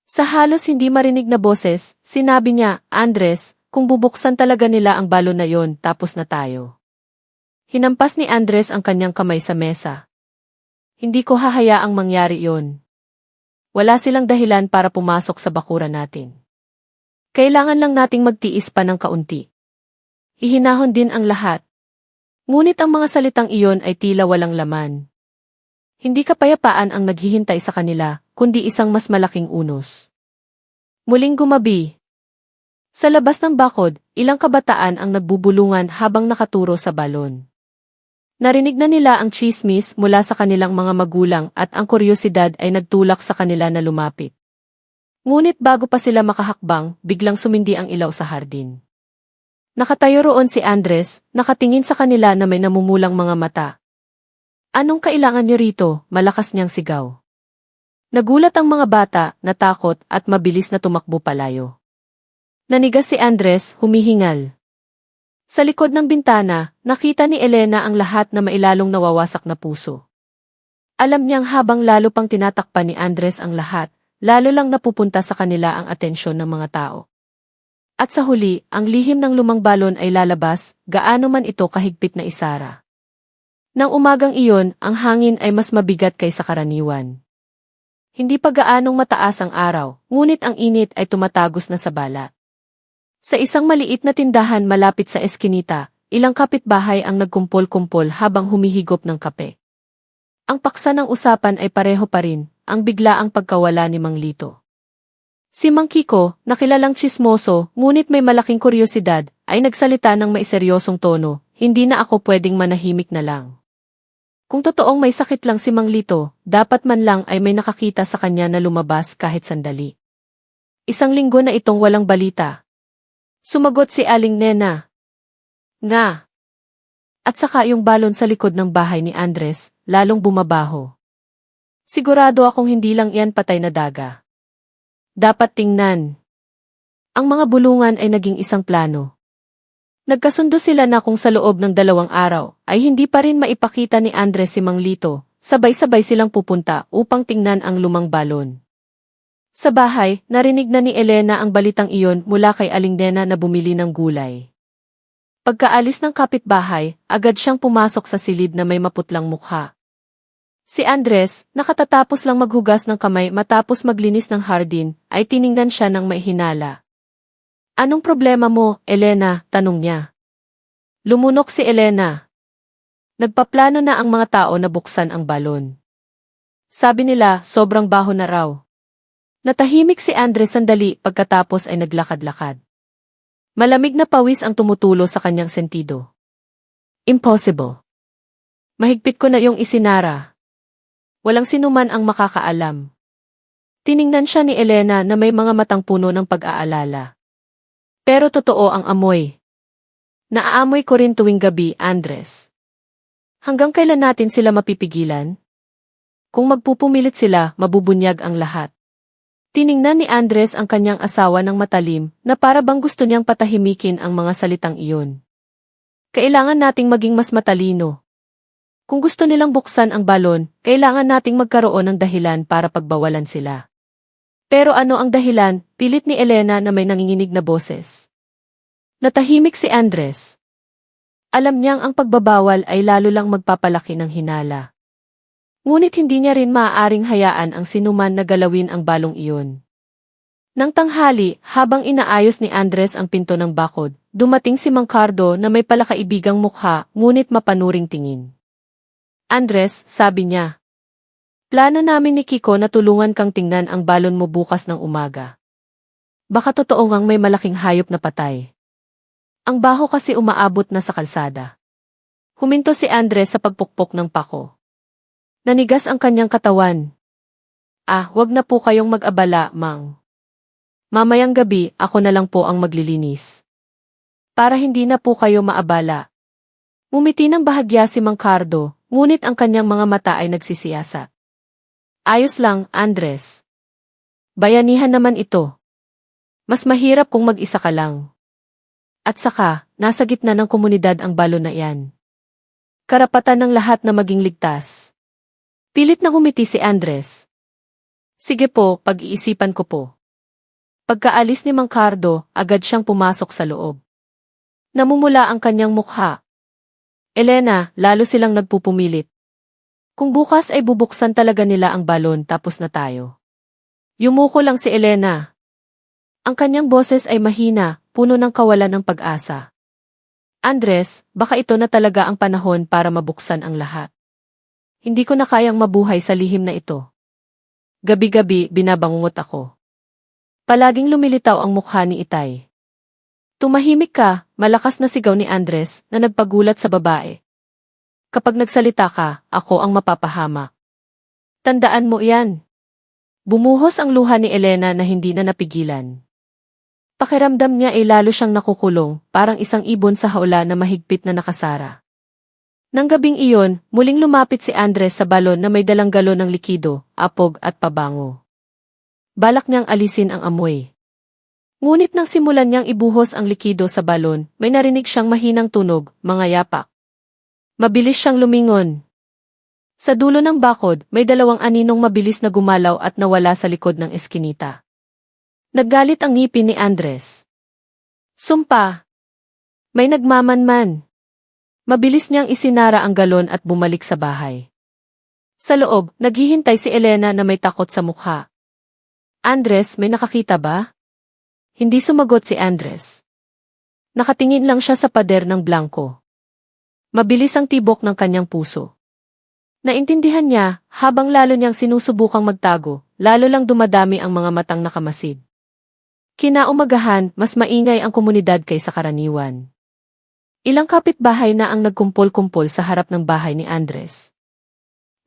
Sa halos hindi marinig na boses, sinabi niya, Andres, kung bubuksan talaga nila ang balon na yon, tapos na tayo. Hinampas ni Andres ang kanyang kamay sa mesa. Hindi ko hahayaang mangyari yon. Wala silang dahilan para pumasok sa bakuran natin. Kailangan lang nating magtiis pa ng kaunti. Ihinahon din ang lahat. Ngunit ang mga salitang iyon ay tila walang laman. Hindi kapayapaan ang naghihintay sa kanila, kundi isang mas malaking unos. Muling gumabi. Sa labas ng bakod, ilang kabataan ang nagbubulungan habang nakaturo sa balon. Narinig na nila ang chismis mula sa kanilang mga magulang at ang kuryosidad ay nagtulak sa kanila na lumapit. Ngunit bago pa sila makahakbang, biglang sumindi ang ilaw sa hardin. Nakatayo roon si Andres, nakatingin sa kanila na may namumulang mga mata. Anong kailangan niyo rito? Malakas niyang sigaw. Nagulat ang mga bata, natakot at mabilis na tumakbo palayo. Nanigas si Andres, humihingal. Sa likod ng bintana, nakita ni Elena ang lahat na mailalong nawawasak na puso. Alam niyang habang lalo pang tinatakpan ni Andres ang lahat, lalo lang napupunta sa kanila ang atensyon ng mga tao. At sa huli, ang lihim ng lumang balon ay lalabas, gaano man ito kahigpit na isara. Nang umagang iyon, ang hangin ay mas mabigat kaysa karaniwan. Hindi pa gaanong mataas ang araw, ngunit ang init ay tumatagos na sa balat. Sa isang maliit na tindahan malapit sa eskinita, ilang kapitbahay ang nagkumpol-kumpol habang humihigop ng kape. Ang paksa ng usapan ay pareho pa rin, ang biglaang pagkawala ni Mang Lito. Si Mang Kiko, na kilalang tsismoso, ngunit may malaking kuryosidad, ay nagsalita ng maiseryosong tono, hindi na ako pwedeng manahimik na lang. Kung totoong may sakit lang si Mang Lito, dapat man lang ay may nakakita sa kanya na lumabas kahit sandali. Isang linggo na itong walang balita. Sumagot si Aling Nena. Nga. At saka yung balon sa likod ng bahay ni Andres, lalong bumabaho. Sigurado akong hindi lang iyan patay na daga. Dapat tingnan. Ang mga bulungan ay naging isang plano. Nagkasundo sila na kung sa loob ng 2 araw ay hindi pa rin maipakita ni Andres si Mang Lito, sabay-sabay silang pupunta upang tingnan ang lumang balon. Sa bahay, narinig na ni Elena ang balitang iyon mula kay Aling Nena na bumili ng gulay. Pagkaalis ng kapitbahay, agad siyang pumasok sa silid na may maputlang mukha. Si Andres, nakatatapos lang maghugas ng kamay matapos maglinis ng hardin, ay tiningnan siya ng maihinala. Anong problema mo, Elena? Tanong niya. Lumunok si Elena. Nagpaplano na ang mga tao na buksan ang balon. Sabi nila, sobrang baho na raw. Natahimik si Andres sandali pagkatapos ay naglakad-lakad. Malamig na pawis ang tumutulo sa kanyang sentido. Impossible. Mahigpit ko na yung isinara. Walang sinuman ang makakaalam. Tiningnan siya ni Elena na may mga matang puno ng pag-aalala. Pero totoo ang amoy. Naaamoy ko rin tuwing gabi, Andres. Hanggang kailan natin sila mapipigilan? Kung magpupumilit sila, mabubunyag ang lahat. Tiningnan ni Andres ang kanyang asawa ng matalim na para bang gusto niyang patahimikin ang mga salitang iyon. Kailangan nating maging mas matalino. Kung gusto nilang buksan ang balon, kailangan nating magkaroon ng dahilan para pagbawalan sila. Pero ano ang dahilan? Pilit ni Elena na may nanginginig na boses. Natahimik si Andres. Alam niyang ang pagbabawal ay lalo lang magpapalaki ng hinala. Ngunit hindi niya rin maaaring hayaan ang sinuman na galawin ang balong iyon. Nang tanghali, habang inaayos ni Andres ang pinto ng bakod, dumating si Mang Cardo na may palakaibigang mukha, ngunit mapanuring tingin. Andres, sabi niya. Plano namin ni Kiko na tulungan kang tingnan ang balon mo bukas ng umaga. Baka totoo ngang may malaking hayop na patay. Ang baho kasi umaabot na sa kalsada. Huminto si Andres sa pagpukpok ng pako. Nanigas ang kanyang katawan. Wag na po kayong mag-abala, Mang. Mamayang gabi, ako na lang po ang maglilinis. Para hindi na po kayo maabala. Ngumiti ng bahagya si Mang Cardo, ngunit ang kanyang mga mata ay nagsisiyasa. Ayos lang, Andres. Bayanihan naman ito. Mas mahirap kung mag-isa ka lang. At saka, nasa gitna ng komunidad ang balon na iyan. Karapatan ng lahat na maging ligtas. Pilit na ngumiti si Andres. Sige po, pag-iisipan ko po. Pagkaalis ni Mang Cardo, agad siyang pumasok sa loob. Namumula ang kanyang mukha. Elena, lalo silang nagpupumilit. Kung bukas ay bubuksan talaga nila ang balon tapos na tayo. Yumuko lang si Elena. Ang kanyang boses ay mahina, puno ng kawalan ng pag-asa. Andres, baka ito na talaga ang panahon para mabuksan ang lahat. Hindi ko na kayang mabuhay sa lihim na ito. Gabi-gabi, binabangungot ako. Palaging lumilitaw ang mukha ni Itay. Tumahimik ka, malakas na sigaw ni Andres na nagpagulat sa babae. Kapag nagsalita ka, ako ang mapapahamak. Tandaan mo iyan. Bumuhos ang luha ni Elena na hindi na napigilan. Pakiramdam niya ay lalo siyang nakukulong, parang isang ibon sa hawla na mahigpit na nakasara. Nang gabing iyon, muling lumapit si Andres sa balon na may dalang galon ng likido, apog at pabango. Balak niyang alisin ang amoy. Ngunit nang simulan niyang ibuhos ang likido sa balon, may narinig siyang mahinang tunog, mga yapak. Mabilis siyang lumingon. Sa dulo ng bakod, may dalawang aninong mabilis na gumalaw at nawala sa likod ng eskinita. Naggalit ang ngipin ni Andres. Sumpa! May nagmamanman. Mabilis niyang isinara ang galon at bumalik sa bahay. Sa loob, naghihintay si Elena na may takot sa mukha. Andres, may nakakita ba? Hindi sumagot si Andres. Nakatingin lang siya sa pader ng blanco. Mabilis ang tibok ng kanyang puso. Naintindihan niya, habang lalo niyang sinusubukang magtago, lalo lang dumadami ang mga matang nakamasid. Kinaumagahan, mas maingay ang komunidad kaysa karaniwan. Ilang kapitbahay na ang nagkumpol-kumpol sa harap ng bahay ni Andres.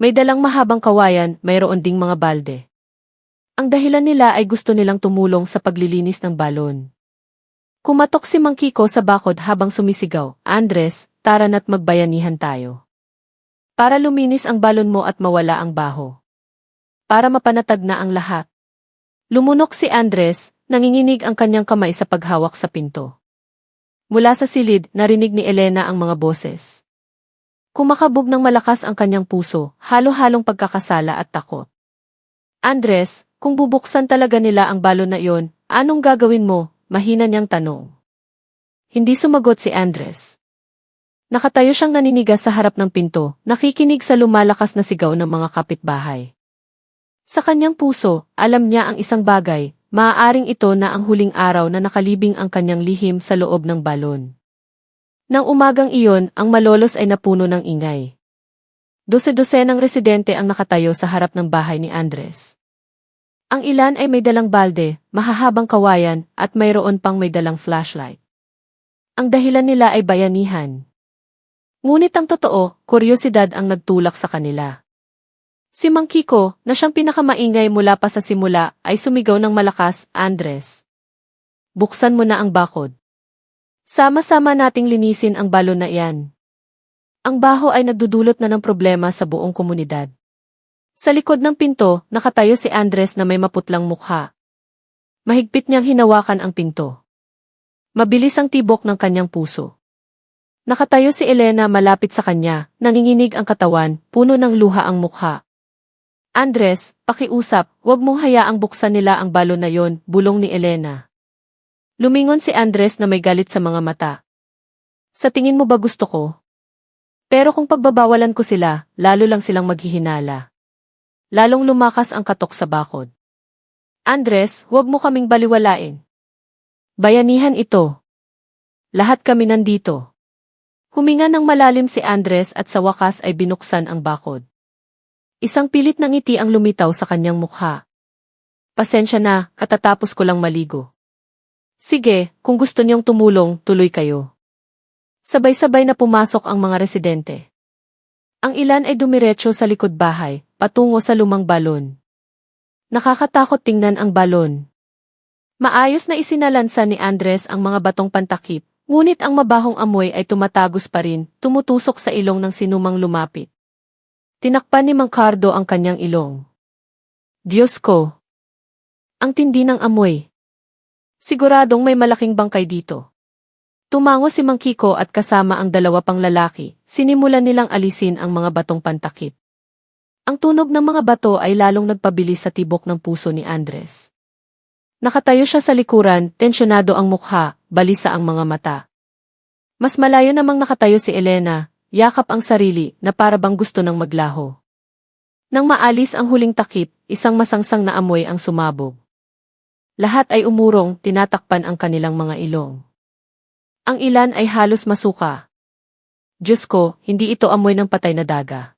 May dalang mahabang kawayan, mayroon ding mga balde. Ang dahilan nila ay gusto nilang tumulong sa paglilinis ng balon. Kumatok si Mang Kiko sa bakod habang sumisigaw, Andres, tara na't magbayanihan tayo. Para luminis ang balon mo at mawala ang baho. Para mapanatag na ang lahat. Lumunok si Andres, nanginginig ang kanyang kamay sa paghawak sa pinto. Mula sa silid, narinig ni Elena ang mga boses. Kumakabog ng malakas ang kanyang puso, halo-halong pagkakasala at takot. Andres, kung bubuksan talaga nila ang balon na iyon, anong gagawin mo? Mahina niyang tanong. Hindi sumagot si Andres. Nakatayo siyang naninigas sa harap ng pinto, nakikinig sa lumalakas na sigaw ng mga kapitbahay. Sa kanyang puso, alam niya ang isang bagay, maaaring ito na ang huling araw na nakalibing ang kanyang lihim sa loob ng balon. Nang umagang iyon, ang malolos ay napuno ng ingay. Dose-dosenang residente ang nakatayo sa harap ng bahay ni Andres. Ang ilan ay may dalang balde, mahahabang kawayan, at mayroon pang may dalang flashlight. Ang dahilan nila ay bayanihan. Ngunit ang totoo, kuryosidad ang nagtulak sa kanila. Si Mang Kiko, na siyang pinakamaingay mula pa sa simula, ay sumigaw ng malakas, "Andres! Buksan mo na ang bakod. Sama-sama nating linisin ang balon na iyan." Ang baho ay nagdudulot na ng problema sa buong komunidad. Sa likod ng pinto, nakatayo si Andres na may maputlang mukha. Mahigpit niyang hinawakan ang pinto. Mabilis ang tibok ng kanyang puso. Nakatayo si Elena malapit sa kanya, nanginginig ang katawan, puno ng luha ang mukha. "Andres, pakiusap, huwag mong hayaang buksan nila ang balon na yon," bulong ni Elena. Lumingon si Andres na may galit sa mga mata. "Sa tingin mo ba gusto ko? Pero kung pagbabawalan ko sila, lalo lang silang maghihinala. Lalong lumakas ang katok sa bakod. Andres, huwag mo kaming baliwalain. Bayanihan ito. Lahat kami nandito." Huminga ng malalim si Andres at sa wakas ay binuksan ang bakod. Isang pilit na ngiti ang lumitaw sa kanyang mukha. "Pasensya na, katatapos ko lang maligo." "Sige, kung gusto niyong tumulong, tuloy kayo." Sabay-sabay na pumasok ang mga residente. Ang ilan ay dumiretso sa likod bahay, patungo sa lumang balon. Nakakatakot tingnan ang balon. Maayos na isinalansa ni Andres ang mga batong pantakip, ngunit ang mabahong amoy ay tumatagos pa rin, tumutusok sa ilong ng sinumang lumapit. Tinakpan ni Mang Cardo ang kanyang ilong. "Diyos ko! Ang tindi ng amoy. Siguradong may malaking bangkay dito." Tumango si Mang Kiko at kasama ang dalawa pang lalaki, sinimulan nilang alisin ang mga batong pantakip. Ang tunog ng mga bato ay lalong nagpabilis sa tibok ng puso ni Andres. Nakatayo siya sa likuran, tensyonado ang mukha, balisa ang mga mata. Mas malayo namang nakatayo si Elena, yakap ang sarili na para bang gusto nang maglaho. Nang maalis ang huling takip, isang masangsang na amoy ang sumabog. Lahat ay umurong, tinatakpan ang kanilang mga ilong. Ang ilan ay halos masuka. "Diyos ko, hindi ito amoy ng patay na daga.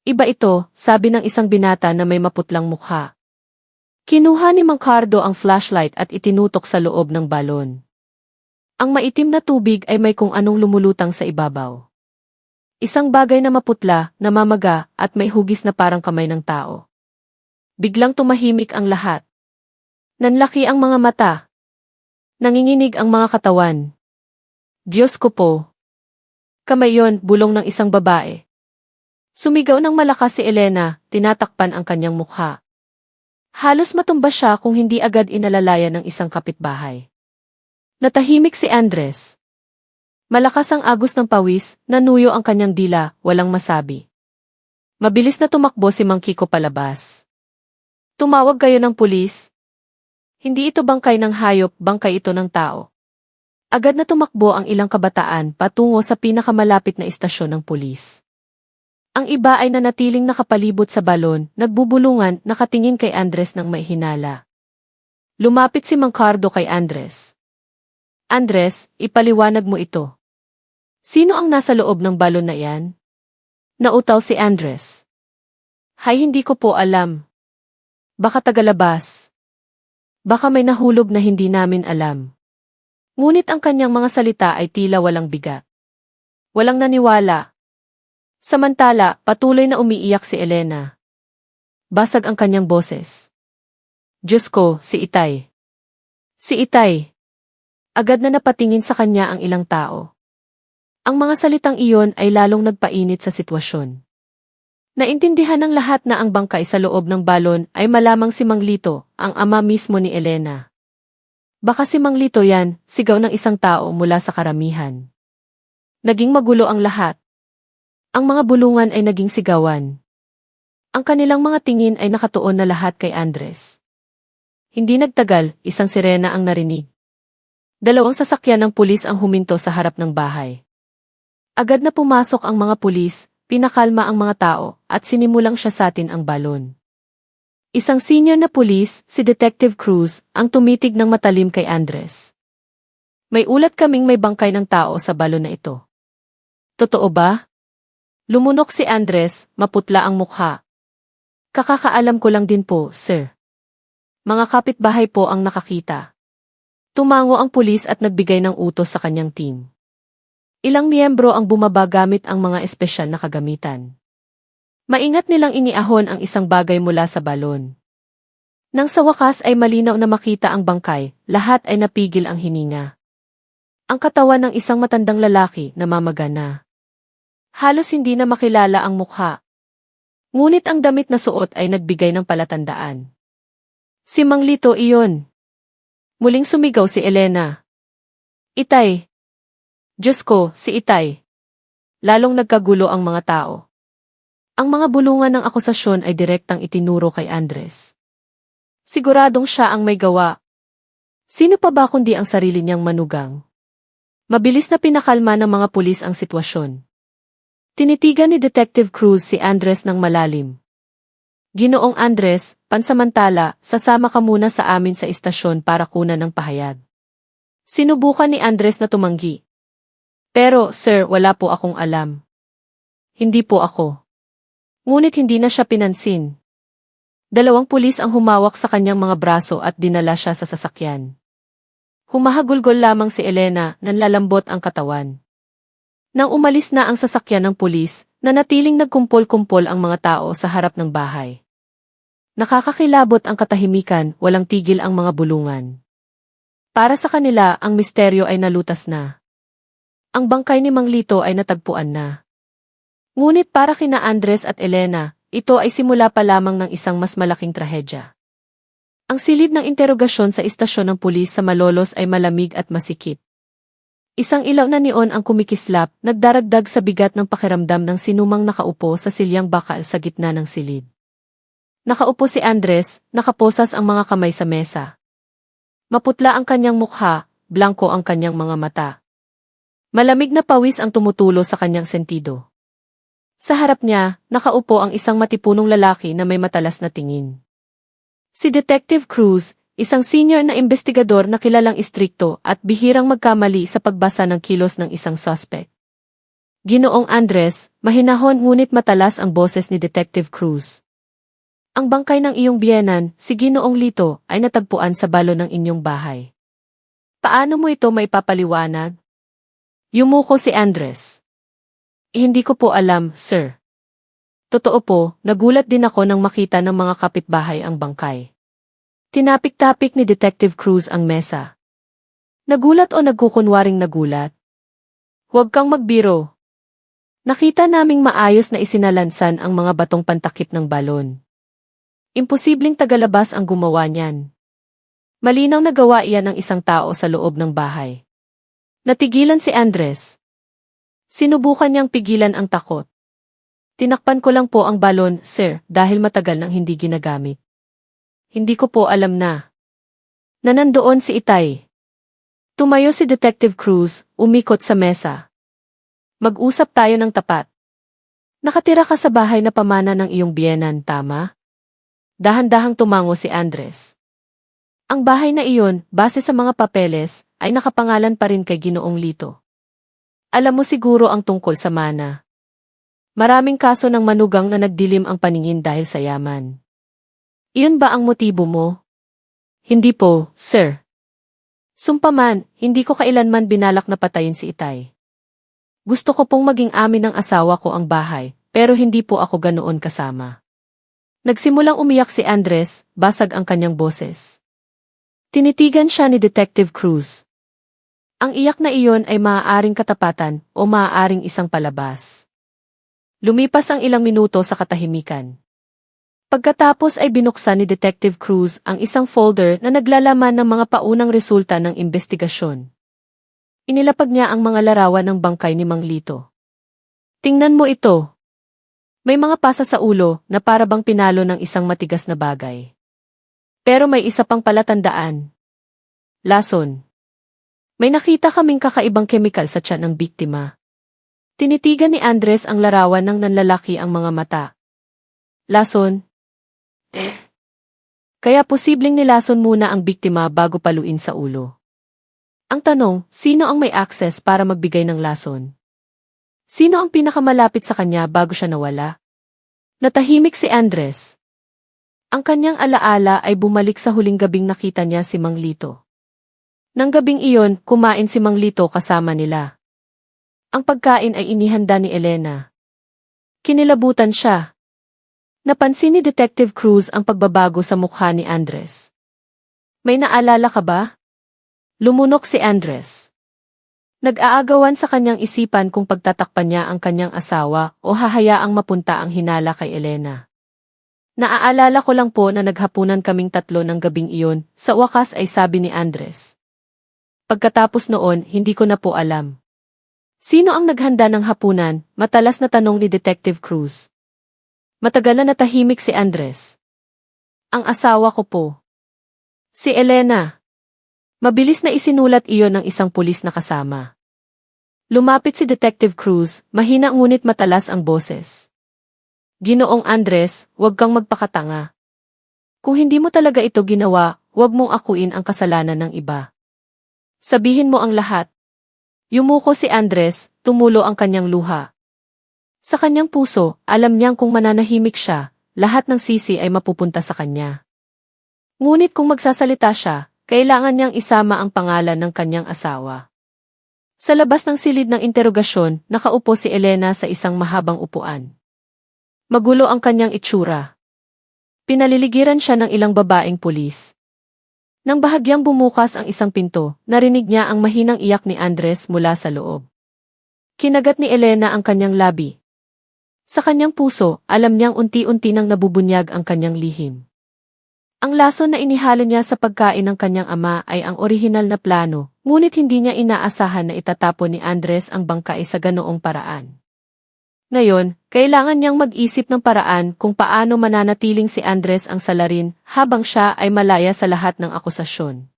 Iba ito," sabi ng isang binata na may maputlang mukha. Kinuha ni Mang Cardo ang flashlight at itinutok sa loob ng balon. Ang maitim na tubig ay may kung anong lumulutang sa ibabaw. Isang bagay na maputla, namamaga, at may hugis na parang kamay ng tao. Biglang tumahimik ang lahat. Nanlaki ang mga mata. Nanginginig ang mga katawan. "Diyos ko po! Kamay yon," bulong ng isang babae. Sumigaw ng malakas si Elena, tinatakpan ang kanyang mukha. Halos matumba siya kung hindi agad inalalayan ng isang kapitbahay. Natahimik si Andres. Malakas ang agos ng pawis, nanuyo ang kanyang dila, walang masabi. Mabilis na tumakbo si Mang Kiko palabas. "Tumawag kayo ng pulis. Hindi ito bangkay ng hayop, bangkay ito ng tao." Agad na tumakbo ang ilang kabataan patungo sa pinakamalapit na istasyon ng pulis. Ang iba ay nanatiling nakapalibot sa balon, nagbubulungan, nakatingin kay Andres ng may hinala. Lumapit si Mang Cardo kay Andres. "Andres, ipaliwanag mo ito. Sino ang nasa loob ng balon na iyan?" Nautaw si Andres. "Hay, hindi ko po alam. Baka tagalabas. Baka may nahulog na hindi namin alam." Ngunit ang kanyang mga salita ay tila walang bigat. Walang naniwala. Samantala, patuloy na umiiyak si Elena. Basag ang kanyang boses. "Diyos ko, si Itay. Si Itay." Agad na napatingin sa kanya ang ilang tao. Ang mga salitang iyon ay lalong nagpainit sa sitwasyon. Naintindihan ng lahat na ang bangkay sa loob ng balon ay malamang si Mang Lito, ang ama mismo ni Elena. "Baka si Mang Lito yan," sigaw ng isang tao mula sa karamihan. Naging magulo ang lahat. Ang mga bulungan ay naging sigawan. Ang kanilang mga tingin ay nakatuon na lahat kay Andres. Hindi nagtagal, isang sirena ang narinig. Dalawang sasakyan ng pulis ang huminto sa harap ng bahay. Agad na pumasok ang mga pulis, pinakalma ang mga tao, at sinimulang siyasatin ang balon. Isang senior na pulis, si Detective Cruz, ang tumitig ng matalim kay Andres. "May ulat kaming may bangkay ng tao sa balon na ito." "Totoo ba?" Lumunok si Andres, maputla ang mukha. "Kakakaalam ko lang din po, sir. Mga kapitbahay po ang nakakita." Tumango ang pulis at nagbigay ng utos sa kanyang team. Ilang miyembro ang bumaba gamit ang mga espesyal na kagamitan. Maingat nilang iniahon ang isang bagay mula sa balon. Nang sa wakas ay malinaw na makita ang bangkay, lahat ay napigil ang hininga. Ang katawan ng isang matandang lalaki namamagana. Halos hindi na makilala ang mukha. Ngunit ang damit na suot ay nagbigay ng palatandaan. Si Mang Lito iyon. Muling sumigaw si Elena. Itay! Diyos ko, si Itay! Lalong nagkagulo ang mga tao. Ang mga bulungan ng akusasyon ay direktang itinuro kay Andres. Siguradong siya ang may gawa. Sino pa ba kundi ang sarili niyang manugang? Mabilis na pinakalma ng mga pulis ang sitwasyon. Tinitigan ni Detective Cruz si Andres ng malalim. Ginoong Andres, pansamantala, sasama ka muna sa amin sa istasyon para kunan ng pahayag. Sinubukan ni Andres na tumanggi. Pero, sir, wala po akong alam. Hindi po ako. Ngunit hindi na siya pinansin. 2 pulis ang humawak sa kanyang mga braso at dinala siya sa sasakyan. Humahagulgol lamang si Elena, nanlalambot ang katawan. Nang umalis na ang sasakyan ng pulis, nanatiling nagkumpol-kumpol ang mga tao sa harap ng bahay. Nakakakilabot ang katahimikan, walang tigil ang mga bulungan. Para sa kanila, ang misteryo ay nalutas na. Ang bangkay ni Mang Lito ay natagpuan na. Ngunit para kina Andres at Elena, ito ay simula pa lamang ng isang mas malaking trahedya. Ang silid ng interogasyon sa istasyon ng pulis sa Malolos ay malamig at masikip. Isang ilaw na neon ang kumikislap, nagdaragdag sa bigat ng pakiramdam ng sinumang nakaupo sa silyang bakal sa gitna ng silid. Nakaupo si Andres, nakaposas ang mga kamay sa mesa. Maputla ang kanyang mukha, blanko ang kanyang mga mata. Malamig na pawis ang tumutulo sa kanyang sentido. Sa harap niya, nakaupo ang isang matipunong lalaki na may matalas na tingin. Si Detective Cruz, isang senior na investigador na kilalang istrikto at bihirang magkamali sa pagbasa ng kilos ng isang suspect. Ginoong Andres, mahinahon ngunit matalas ang boses ni Detective Cruz. Ang bangkay ng iyong biyenan, si Ginoong Lito, ay natagpuan sa balon ng inyong bahay. Paano mo ito maipapaliwanag? Yumuko si Andres. Hindi ko po alam, sir. Totoo po, nagulat din ako nang makita ng mga kapitbahay ang bangkay. Tinapik-tapik ni Detective Cruz ang mesa. Nagulat o nagkukunwaring nagulat? Huwag kang magbiro. Nakita naming maayos na isinalansan ang mga batong pantakip ng balon. Imposibleng tagalabas ang gumawa niyan. Malinaw na gawa iyan ng isang tao sa loob ng bahay. Natigilan si Andres. Sinubukan niyang pigilan ang takot. Tinakpan ko lang po ang balon, sir, dahil matagal nang hindi ginagamit. Hindi ko po alam na nandoon si Itay. Tumayo si Detective Cruz, umikot sa mesa. Mag-usap tayo ng tapat. Nakatira ka sa bahay na pamana ng iyong biyenan, tama? Dahan-dahang tumango si Andres. Ang bahay na iyon, base sa mga papeles, ay nakapangalan pa rin kay Ginoong Lito. Alam mo siguro ang tungkol sa mana. Maraming kaso ng manugang na nagdilim ang paningin dahil sa yaman. Iyon ba ang motibo mo? Hindi po, sir. Sumpaman, hindi ko kailanman binalak na patayin si Itay. Gusto ko pong maging amin ng asawa ko ang bahay, pero hindi po ako ganoon kasama. Nagsimulang umiyak si Andres, basag ang kanyang boses. Tinitigan siya ni Detective Cruz. Ang iyak na iyon ay maaaring katapatan o maaaring isang palabas. Lumipas ang ilang minuto sa katahimikan. Pagkatapos ay binuksan ni Detective Cruz ang isang folder na naglalaman ng mga paunang resulta ng investigasyon. Inilapag niya ang mga larawan ng bangkay ni Mang Lito. Tingnan mo ito. May mga pasa sa ulo na para bang pinalo ng isang matigas na bagay. Pero may isa pang palatandaan. Lason. May nakita kaming kakaibang kemikal sa tiyan ng biktima. Tinitigan ni Andres ang larawan ng nanlalaki ang mga mata. Lason. Kaya posibleng nilason muna ang biktima bago paluin sa ulo. Ang tanong, sino ang may access para magbigay ng lason? Sino ang pinakamalapit sa kanya bago siya nawala? Natahimik si Andres. Ang kanyang alaala ay bumalik sa huling gabing nakita niya si Mang Lito. Nang gabing iyon, kumain si Mang Lito kasama nila. Ang pagkain ay inihanda ni Elena. Kinilabutan siya. Napansin ni Detective Cruz ang pagbabago sa mukha ni Andres. May naalala ka ba? Lumunok si Andres. Nag-aagawan sa kanyang isipan kung pagtatakpan niya ang kanyang asawa o hahayaang mapunta ang hinala kay Elena. Naaalala ko lang po na naghapunan kaming tatlo ng gabing iyon, sa wakas ay sabi ni Andres. Pagkatapos noon, hindi ko na po alam. Sino ang naghanda ng hapunan? Matalas na tanong ni Detective Cruz. Matagal na natahimik si Andres. Ang asawa ko po. Si Elena. Mabilis na isinulat iyon ng isang pulis na kasama. Lumapit si Detective Cruz, mahina ngunit matalas ang boses. Ginoong Andres, huwag kang magpakatanga. Kung hindi mo talaga ito ginawa, huwag mong akuin ang kasalanan ng iba. Sabihin mo ang lahat. Yumuko si Andres, tumulo ang kanyang luha. Sa kanyang puso, alam niyang kung mananahimik siya, lahat ng sisi ay mapupunta sa kanya. Ngunit kung magsasalita siya, kailangan niyang isama ang pangalan ng kanyang asawa. Sa labas ng silid ng interogasyon, nakaupo si Elena sa isang mahabang upuan. Magulo ang kanyang itsura. Pinaliligiran siya ng ilang babaeng pulis. Nang bahagyang bumukas ang isang pinto, narinig niya ang mahinang iyak ni Andres mula sa loob. Kinagat ni Elena ang kanyang labi. Sa kanyang puso, alam niyang unti-unti nang nabubunyag ang kanyang lihim. Ang lason na inihalo niya sa pagkain ng kanyang ama ay ang orihinal na plano, ngunit hindi niya inaasahan na itatapon ni Andres ang bangkay sa ganoong paraan. Ngayon, kailangan niyang mag-isip ng paraan kung paano mananatiling si Andres ang salarin habang siya ay malaya sa lahat ng akusasyon.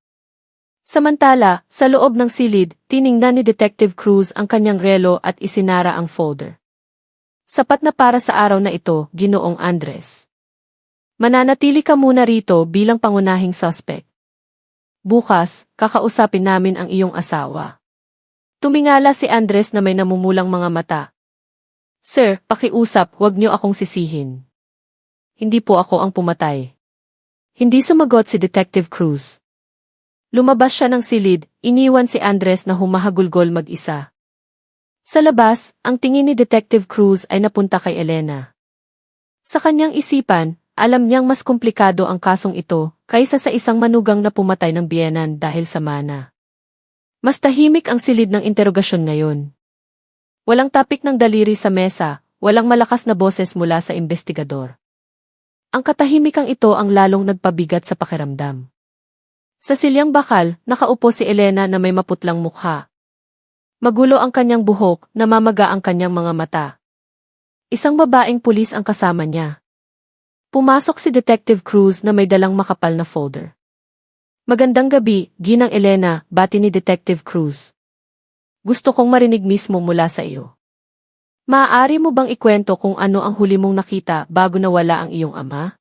Samantala, sa loob ng silid, tiningnan ni Detective Cruz ang kanyang relo at isinara ang folder. Sapat na para sa araw na ito, Ginoong Andres. Mananatili ka muna rito bilang pangunahing suspect. Bukas, kakausapin namin ang iyong asawa. Tumingala si Andres na may namumulang mga mata. Sir, pakiusap, huwag niyo akong sisihin. Hindi po ako ang pumatay. Hindi sumagot si Detective Cruz. Lumabas siya ng silid, iniwan si Andres na humahagulgol mag-isa. Sa labas, ang tingin ni Detective Cruz ay napunta kay Elena. Sa kanyang isipan, alam niyang mas komplikado ang kasong ito kaysa sa isang manugang na pumatay ng biyenan dahil sa mana. Mas tahimik ang silid ng interogasyon ngayon. Walang tapik ng daliri sa mesa, walang malakas na boses mula sa investigador. Ang katahimikang ito ang lalong nagpabigat sa pakiramdam. Sa silyang bakal, nakaupo si Elena na may maputlang mukha. Magulo ang kanyang buhok, namamaga ang kanyang mga mata. Isang babaeng pulis ang kasama niya. Pumasok si Detective Cruz na may dalang makapal na folder. Magandang gabi, Ginang Elena, bati ni Detective Cruz. Gusto kong marinig mismo mula sa iyo. Maaari mo bang ikwento kung ano ang huli mong nakita bago nawala ang iyong ama?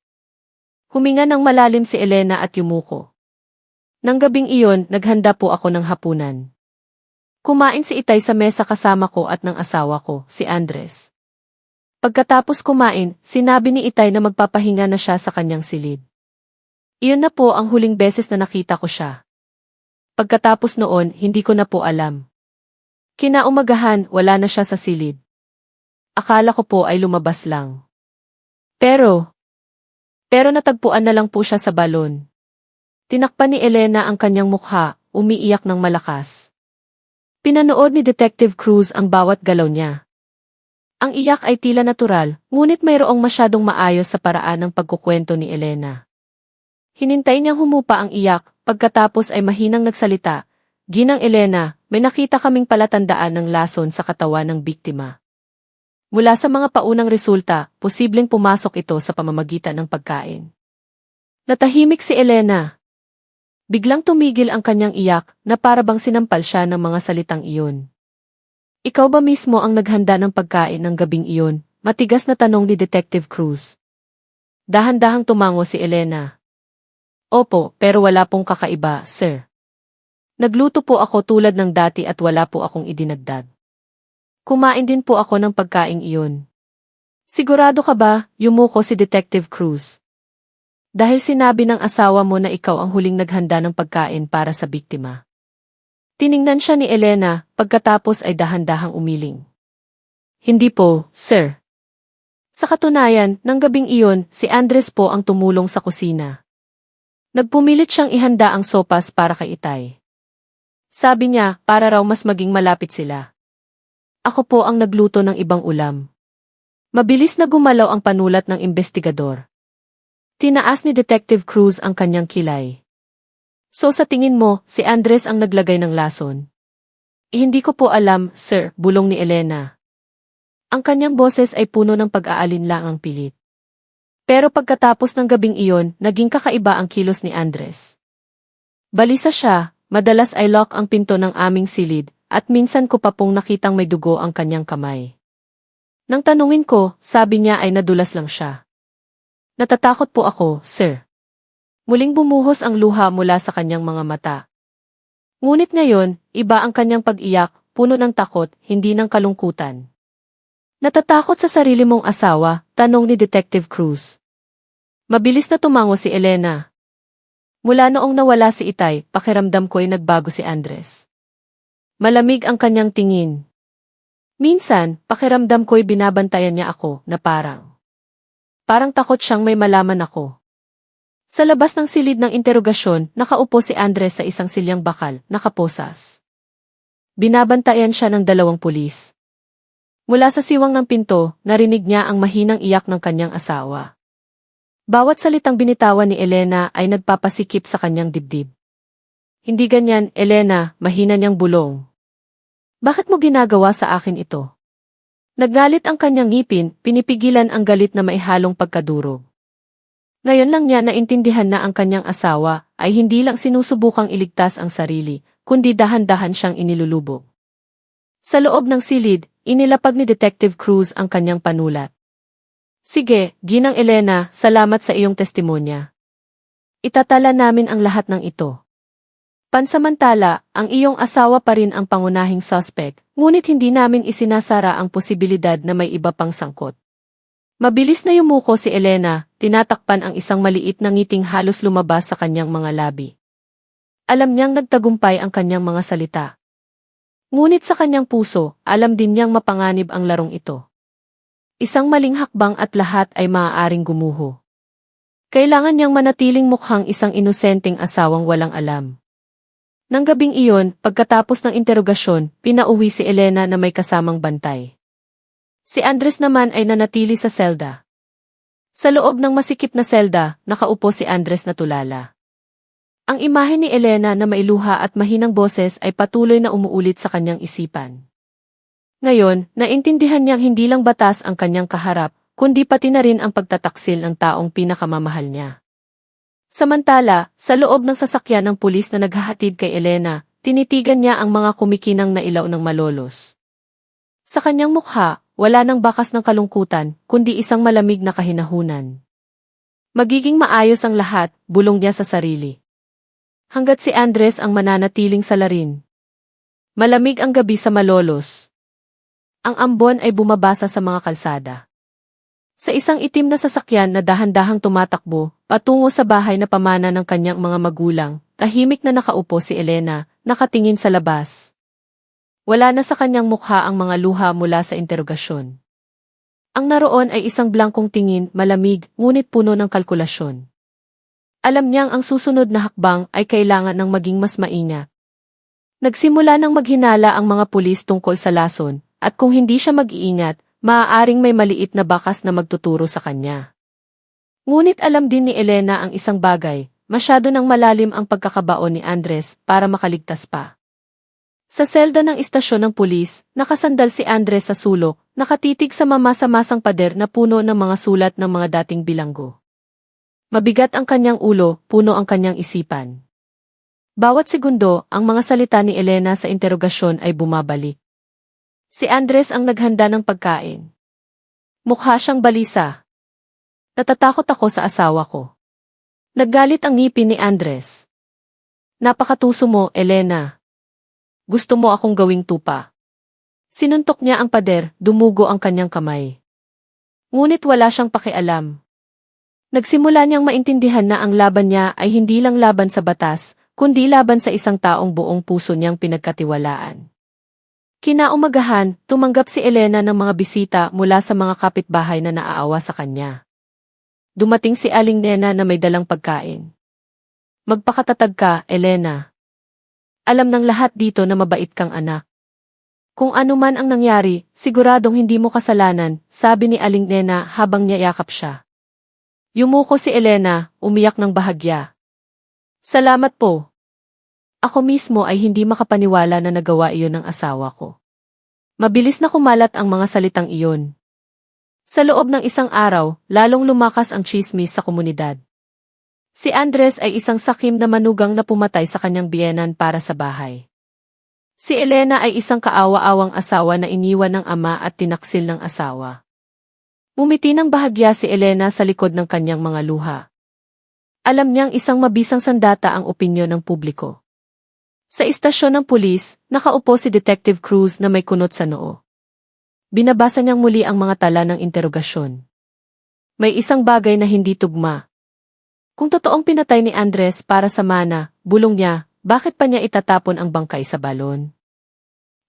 Huminga ng malalim si Elena at yumuko. Nang gabing iyon, naghanda po ako ng hapunan. Kumain si Itay sa mesa kasama ko at ng asawa ko, si Andres. Pagkatapos kumain, sinabi ni Itay na magpapahinga na siya sa kanyang silid. Iyon na po ang huling beses na nakita ko siya. Pagkatapos noon, hindi ko na po alam. Kinaumagahan, wala na siya sa silid. Akala ko po ay lumabas lang. Pero natagpuan na lang po siya sa balon. Tinakpan ni Elena ang kanyang mukha, umiiyak ng malakas. Pinanood ni Detective Cruz ang bawat galaw niya. Ang iyak ay tila natural, ngunit mayroong masyadong maayos sa paraan ng pagkukwento ni Elena. Hinintay niyang humupa ang iyak, pagkatapos ay mahinang nagsalita, Ginang Elena, may nakita kaming palatandaan ng lason sa katawan ng biktima. Mula sa mga paunang resulta, posibleng pumasok ito sa pamamagitan ng pagkain. Natahimik si Elena. Biglang tumigil ang kanyang iyak na para bang sinampal siya ng mga salitang iyon. Ikaw ba mismo ang naghanda ng pagkain ng gabing iyon? Matigas na tanong ni Detective Cruz. Dahan-dahang tumango si Elena. Opo, pero wala pong kakaiba, sir. Nagluto po ako tulad ng dati at wala po akong idinagdag. Kumain din po ako ng pagkaing iyon. Sigurado ka ba? Yumuko si Detective Cruz. Dahil sinabi ng asawa mo na ikaw ang huling naghanda ng pagkain para sa biktima. Tiningnan siya ni Elena, pagkatapos ay dahan-dahang umiling. Hindi po, sir. Sa katunayan, ng gabing iyon, si Andres po ang tumulong sa kusina. Nagpumilit siyang ihanda ang sopas para kay Itay. Sabi niya, para raw mas maging malapit sila. Ako po ang nagluto ng ibang ulam. Mabilis na gumalaw ang panulat ng investigador. Tinaas ni Detective Cruz ang kanyang kilay. So sa tingin mo, si Andres ang naglagay ng lason? Hindi ko po alam, sir, bulong ni Elena. Ang kanyang boses ay puno ng pag-aalinlangang pilit. Pero pagkatapos ng gabing iyon, naging kakaiba ang kilos ni Andres. Balisa siya, madalas ay lock ang pinto ng aming silid, at minsan ko pa pong nakitang may dugo ang kanyang kamay. Nang tanungin ko, sabi niya ay nadulas lang siya. Natatakot po ako, sir. Muling bumuhos ang luha mula sa kanyang mga mata. Ngunit ngayon, iba ang kanyang pag-iyak, puno ng takot, hindi ng kalungkutan. Natatakot sa sarili mong asawa, tanong ni Detective Cruz. Mabilis na tumango si Elena. Mula noong nawala si Itay, pakiramdam ko'y nagbago si Andres. Malamig ang kanyang tingin. Minsan, pakiramdam ko'y binabantayan niya ako, na parang takot siyang may malaman ako. Sa labas ng silid ng interogasyon, nakaupo si Andres sa isang silyang bakal, nakaposas. Binabantayan siya ng 2 pulis. Mula sa siwang ng pinto, narinig niya ang mahinang iyak ng kanyang asawa. Bawat salitang binitawan ni Elena ay nagpapasikip sa kanyang dibdib. Hindi ganyan, Elena, mahina niyang bulong. Bakit mo ginagawa sa akin ito? Naggalit ang kanyang ngipin, pinipigilan ang galit na maihalong pagkadurog. Ngayon lang niya naintindihan na ang kanyang asawa ay hindi lang sinusubukang iligtas ang sarili, kundi dahan-dahan siyang inilulubog. Sa loob ng silid, inilapag ni Detective Cruz ang kanyang panulat. Sige, Ginang Elena, salamat sa iyong testimonya. Itatala namin ang lahat ng ito. Pansamantala, ang iyong asawa pa rin ang pangunahing suspect, ngunit hindi namin isinasara ang posibilidad na may iba pang sangkot. Mabilis na yumuko si Elena, tinatakpan ang isang maliit na ngiting halos lumabas sa kanyang mga labi. Alam niyang nagtagumpay ang kanyang mga salita. Ngunit sa kanyang puso, alam din niyang mapanganib ang larong ito. Isang maling hakbang at lahat ay maaaring gumuho. Kailangan niyang manatiling mukhang isang inosenteng asawang walang alam. Nang gabing iyon, pagkatapos ng interogasyon, pinauwi si Elena na may kasamang bantay. Si Andres naman ay nanatili sa selda. Sa loob ng masikip na selda, nakaupo si Andres na tulala. Ang imahe ni Elena na may luha at mahinang boses ay patuloy na umuulit sa kanyang isipan. Ngayon, naintindihan niyang hindi lang batas ang kanyang kaharap, kundi pati na rin ang pagtataksil ng taong pinakamamahal niya. Samantala, sa loob ng sasakyan ng pulis na naghahatid kay Elena, tinitigan niya ang mga kumikinang na ilaw ng malolos. Sa kanyang mukha, wala nang bakas ng kalungkutan, kundi isang malamig na kahinahunan. Magiging maayos ang lahat, bulong niya sa sarili. Hanggat si Andres ang mananatiling salarin. Malamig ang gabi sa Malolos. Ang ambon ay bumabasa sa mga kalsada. Sa isang itim na sasakyan na dahan-dahang tumatakbo, patungo sa bahay na pamana ng kanyang mga magulang, tahimik na nakaupo si Elena, nakatingin sa labas. Wala na sa kanyang mukha ang mga luha mula sa interogasyon. Ang naroon ay isang blankong tingin, malamig, ngunit puno ng kalkulasyon. Alam niyang ang susunod na hakbang ay kailangan ng maging mas maingat. Nagsimula ng maghinala ang mga pulis tungkol sa lason, at kung hindi siya mag-iingat, maaaring may maliit na bakas na magtuturo sa kanya. Ngunit alam din ni Elena ang isang bagay, masyado nang malalim ang pagkakabaon ni Andres para makaligtas pa. Sa selda ng istasyon ng pulis, nakasandal si Andres sa sulok, nakatitig sa mamasa-masang pader na puno ng mga sulat ng mga dating bilanggo. Mabigat ang kanyang ulo, puno ang kanyang isipan. Bawat segundo, ang mga salita ni Elena sa interogasyon ay bumabalik. Si Andres ang naghanda ng pagkain. Mukha siyang balisa. Natatakot ako sa asawa ko. Naggalit ang ngipin ni Andres. Napakatuso mo, Elena. Gusto mo akong gawing tupa. Sinuntok niya ang pader, dumugo ang kanyang kamay. Ngunit wala siyang pakialam. Nagsimula niyang maintindihan na ang laban niya ay hindi lang laban sa batas, kundi laban sa isang taong buong puso niyang pinagkatiwalaan. Kinaumagahan, tumanggap si Elena ng mga bisita mula sa mga kapitbahay na naaawa sa kanya. Dumating si Aling Nena na may dalang pagkain. Magpakatatag ka, Elena. Alam ng lahat dito na mabait kang anak. Kung ano man ang nangyari, siguradong hindi mo kasalanan, sabi ni Aling Nena habang niyayakap siya. Yumuko si Elena, umiyak ng bahagya. Salamat po. Ako mismo ay hindi makapaniwala na nagawa iyon ng asawa ko. Mabilis na kumalat ang mga salitang iyon. Sa loob ng isang araw, lalong lumakas ang tsismis sa komunidad. Si Andres ay isang sakim na manugang na pumatay sa kanyang biyenan para sa bahay. Si Elena ay isang kaawa-awang asawa na iniwan ng ama at tinaksil ng asawa. Umiti ng bahagya si Elena sa likod ng kanyang mga luha. Alam niyang isang mabisang sandata ang opinyon ng publiko. Sa istasyon ng pulis, nakaupo si Detective Cruz na may kunot sa noo. Binabasa niyang muli ang mga tala ng interogasyon. May isang bagay na hindi tugma. Kung totoong pinatay ni Andres para sa mana, bulong niya, bakit pa niya itatapon ang bangkay sa balon?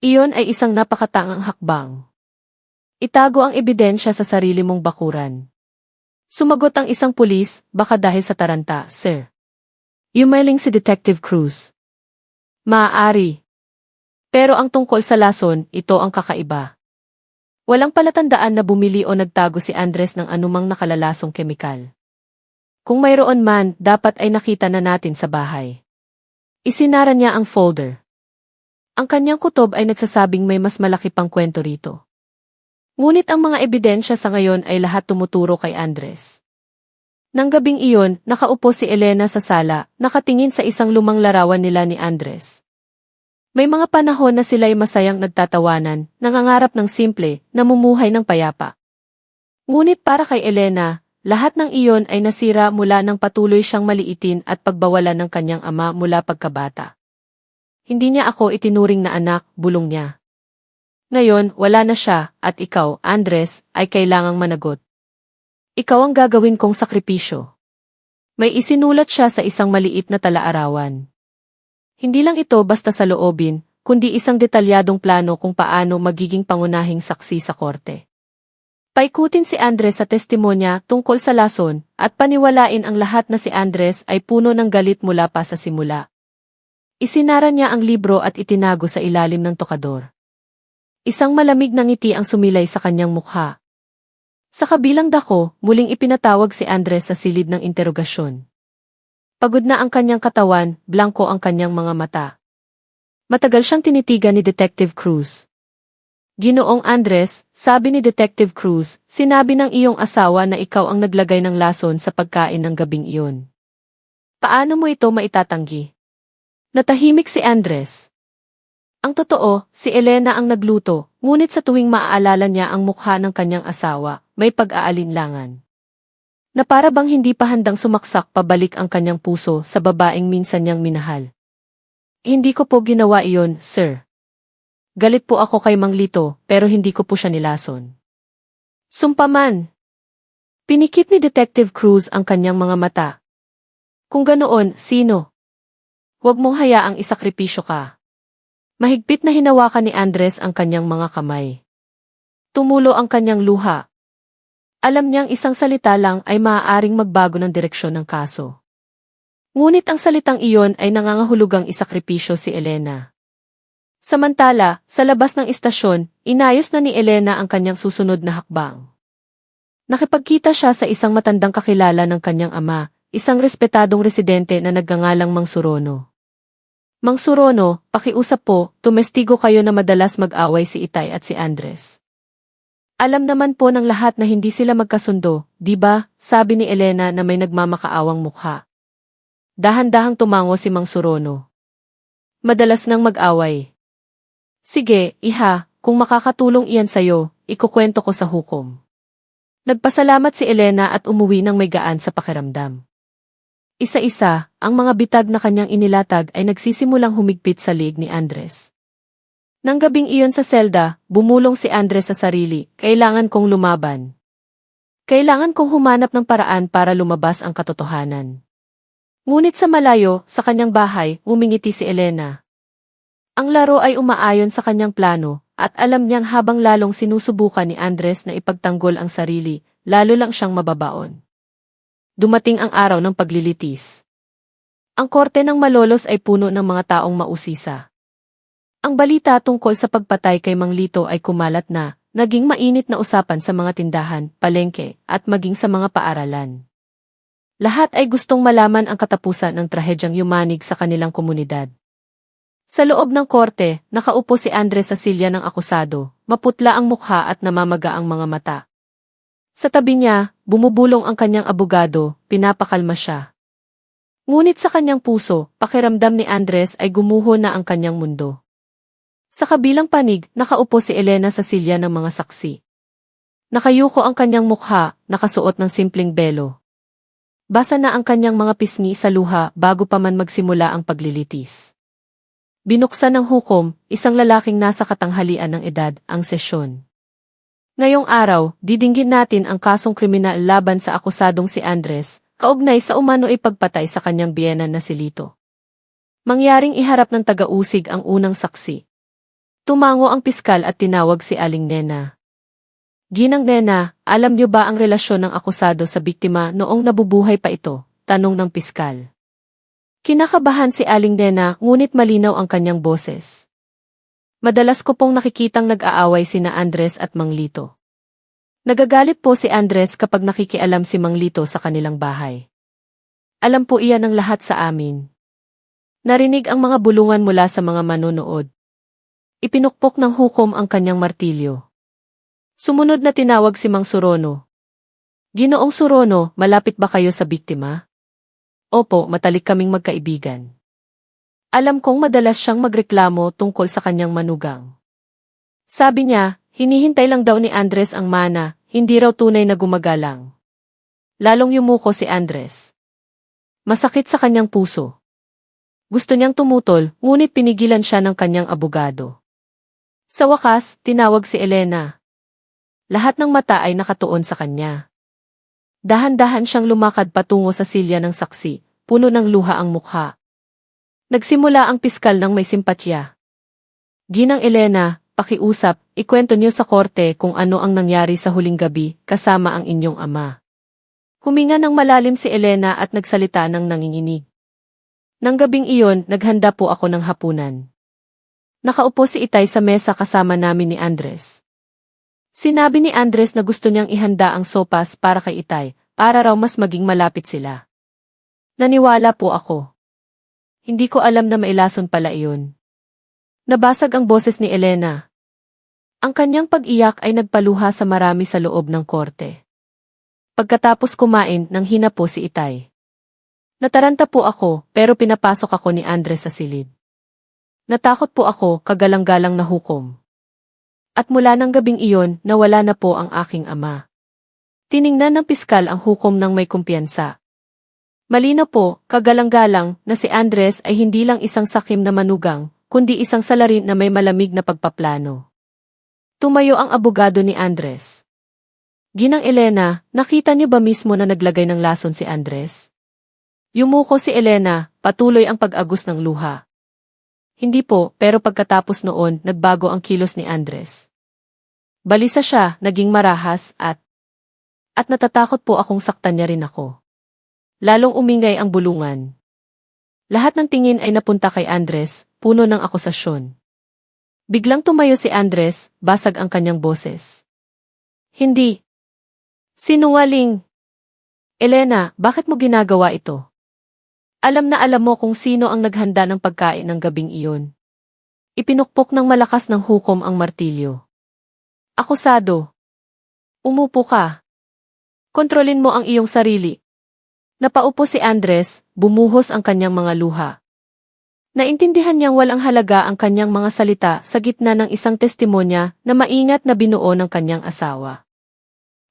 Iyon ay isang napakatangang hakbang. Itago ang ebidensya sa sarili mong bakuran. Sumagot ang isang pulis, baka dahil sa taranta, sir. Yumaling si Detective Cruz. Maaari. Pero ang tungkol sa lason, ito ang kakaiba. Walang palatandaan na bumili o nagtago si Andres ng anumang nakalalasong kemikal. Kung mayroon man, dapat ay nakita na natin sa bahay. Isinara niya ang folder. Ang kanyang kutob ay nagsasabing may mas malaki pang kwento rito. Ngunit ang mga ebidensya sa ngayon ay lahat tumuturo kay Andres. Nang gabing iyon, nakaupo si Elena sa sala, nakatingin sa isang lumang larawan nila ni Andres. May mga panahon na sila'y masayang nagtatawanan, nangangarap ng simple, namumuhay ng payapa. Ngunit para kay Elena, lahat ng iyon ay nasira mula nang patuloy siyang maliitin at pagbawalan ng kanyang ama mula pagkabata. Hindi niya ako itinuring na anak, bulong niya. Ngayon, wala na siya, at ikaw, Andres, ay kailangang managot. Ikaw ang gagawin kong sakripisyo. May isinulat siya sa isang maliit na talaarawan. Hindi lang ito basta sa loobin, kundi isang detalyadong plano kung paano magiging pangunahing saksi sa korte. Paikutin si Andres sa testimonya tungkol sa lason, at paniwalain ang lahat na si Andres ay puno ng galit mula pa sa simula. Isinara niya ang libro at itinago sa ilalim ng tokador. Isang malamig na ngiti ang sumilay sa kanyang mukha. Sa kabilang dako, muling ipinatawag si Andres sa silid ng interogasyon. Pagod na ang kanyang katawan, blanko ang kanyang mga mata. Matagal siyang tinitigan ni Detective Cruz. Ginoong Andres, sabi ni Detective Cruz, sinabi ng iyong asawa na ikaw ang naglagay ng lason sa pagkain ng gabing iyon. Paano mo ito maitatanggi? Natahimik si Andres. Ang totoo, si Elena ang nagluto, ngunit sa tuwing maaalala niya ang mukha ng kanyang asawa, may pag-aalinlangan. Na para bang hindi pa handang sumaksak pabalik ang kanyang puso sa babaeng minsan niyang minahal. Hindi ko po ginawa iyon, sir. Galit po ako kay Mang Lito, pero hindi ko po siya nilason. Sumpaman! Pinikit ni Detective Cruz ang kanyang mga mata. Kung ganoon, sino? Huwag mong hayaang isakripisyo ka. Mahigpit na hinawakan ni Andres ang kanyang mga kamay. Tumulo ang kanyang luha. Alam niyang isang salita lang ay maaaring magbago ng direksyon ng kaso. Ngunit ang salitang iyon ay nangangahulugang isakripisyo si Elena. Samantala, sa labas ng istasyon, inayos na ni Elena ang kanyang susunod na hakbang. Nakipagkita siya sa isang matandang kakilala ng kanyang ama, isang respetadong residente na nagngangalang Mang Surono. Mang Surono, pakiusap po, tumestigo kayo na madalas mag-away si Itay at si Andres. Alam naman po ng lahat na hindi sila magkasundo, di ba? Sabi ni Elena na may nagmamakaawang mukha. Dahan-dahang tumango si Mang Surono. Madalas nang mag-away. Sige, iha, kung makakatulong iyan sayo, ikukwento ko sa hukom. Nagpasalamat si Elena at umuwi ng may gaan sa pakiramdam. Isa-isa, ang mga bitag na kanyang inilatag ay nagsisimulang humigpit sa liig ni Andres. Nang gabing iyon sa selda, bumulong si Andres sa sarili, kailangan kong lumaban. Kailangan kong humanap ng paraan para lumabas ang katotohanan. Ngunit sa malayo, sa kanyang bahay, umingiti si Elena. Ang laro ay umaayon sa kanyang plano, at alam niyang habang lalong sinusubukan ni Andres na ipagtanggol ang sarili, lalo lang siyang mababaon. Dumating ang araw ng paglilitis. Ang korte ng Malolos ay puno ng mga taong mausisa. Ang balita tungkol sa pagpatay kay Mang Lito ay kumalat na, naging mainit na usapan sa mga tindahan, palengke, at maging sa mga paaralan. Lahat ay gustong malaman ang katapusan ng trahedyang yumanig sa kanilang komunidad. Sa loob ng korte, nakaupo si Andres sa silya ng akusado, maputla ang mukha at namamaga ang mga mata. Sa tabi niya, bumubulong ang kanyang abogado, pinapakalma siya. Ngunit sa kanyang puso, pakiramdam ni Andres ay gumuho na ang kanyang mundo. Sa kabilang panig, nakaupo si Elena sa silya ng mga saksi. Nakayuko ang kanyang mukha, nakasuot ng simpleng belo. Basa na ang kanyang mga pisngi sa luha bago pa man magsimula ang paglilitis. Binuksan ng hukom, isang lalaking nasa katanghalian ng edad, ang sesyon. Ngayong araw, didinggin natin ang kasong kriminal laban sa akusadong si Andres, kaugnay sa umano'y pagpatay sa kanyang biyenan na si Lito. Mangyaring iharap ng taga-usig ang unang saksi. Tumango ang piskal at tinawag si Aling Nena. Ginang Nena, alam niyo ba ang relasyon ng akusado sa biktima noong nabubuhay pa ito? Tanong ng piskal. Kinakabahan si Aling Nena ngunit malinaw ang kanyang boses. Madalas ko pong nakikitang nag-aaway sina Andres at Mang Lito. Nagagalit po si Andres kapag nakikialam si Mang Lito sa kanilang bahay. Alam po iyan ng lahat sa amin. Narinig ang mga bulungan mula sa mga manonood. Ipinukpok ng hukom ang kanyang martilyo. Sumunod na tinawag si Mang Surono. Ginoong Surono, malapit ba kayo sa biktima? Opo, matalik kaming magkaibigan. Alam kong madalas siyang magreklamo tungkol sa kanyang manugang. Sabi niya, hinihintay lang daw ni Andres ang mana, hindi raw tunay na gumagalang. Lalong yumuko si Andres. Masakit sa kanyang puso. Gusto niyang tumutol, ngunit pinigilan siya ng kanyang abogado. Sa wakas, tinawag si Elena. Lahat ng mata ay nakatuon sa kanya. Dahan-dahan siyang lumakad patungo sa silya ng saksi, puno ng luha ang mukha. Nagsimula ang piskal ng may simpatya. Ginang Elena, pakiusap, ikwento niyo sa korte kung ano ang nangyari sa huling gabi kasama ang inyong ama. Huminga ng malalim si Elena at nagsalita ng nanginginig. Nang gabing iyon, naghanda po ako ng hapunan. Nakaupo si Itay sa mesa kasama namin ni Andres. Sinabi ni Andres na gusto niyang ihanda ang sopas para kay Itay, para raw mas maging malapit sila. Naniwala po ako. Hindi ko alam na mailason pala iyon. Nabasag ang boses ni Elena. Ang kanyang pag-iyak ay nagpaluha sa marami sa loob ng korte. Pagkatapos kumain, nang hinapo si Itay. Nataranta po ako, pero pinapasok ako ni Andres sa silid. Natakot po ako, kagalang-galang na hukom. At mula ng gabing iyon, nawala na po ang aking ama. Tiningnan ng piskal ang hukom ng may kumpiyansa. Malinaw po, kagalang-galang, na si Andres ay hindi lang isang sakim na manugang, kundi isang salarin na may malamig na pagpaplano. Tumayo ang abogado ni Andres. Ginang Elena, nakita niyo ba mismo na naglagay ng lason si Andres? Yumuko si Elena, patuloy ang pag-agos ng luha. Hindi po, pero pagkatapos noon, nagbago ang kilos ni Andres. Balisa siya, naging marahas at natatakot po akong saktan niya rin ako. Lalong umingay ang bulungan. Lahat ng tingin ay napunta kay Andres, puno ng akusasyon. Biglang tumayo si Andres, basag ang kanyang boses. Hindi. Sinungaling. Elena, bakit mo ginagawa ito? Alam na alam mo kung sino ang naghanda ng pagkain ng gabing iyon. Ipinukpok ng malakas ng hukom ang martilyo. Akusado. Umupo ka. Kontrolin mo ang iyong sarili. Napaupo si Andres, bumuhos ang kanyang mga luha. Naintindihan niyang walang halaga ang kanyang mga salita sa gitna ng isang testimonya na maingat na binuo ng kanyang asawa.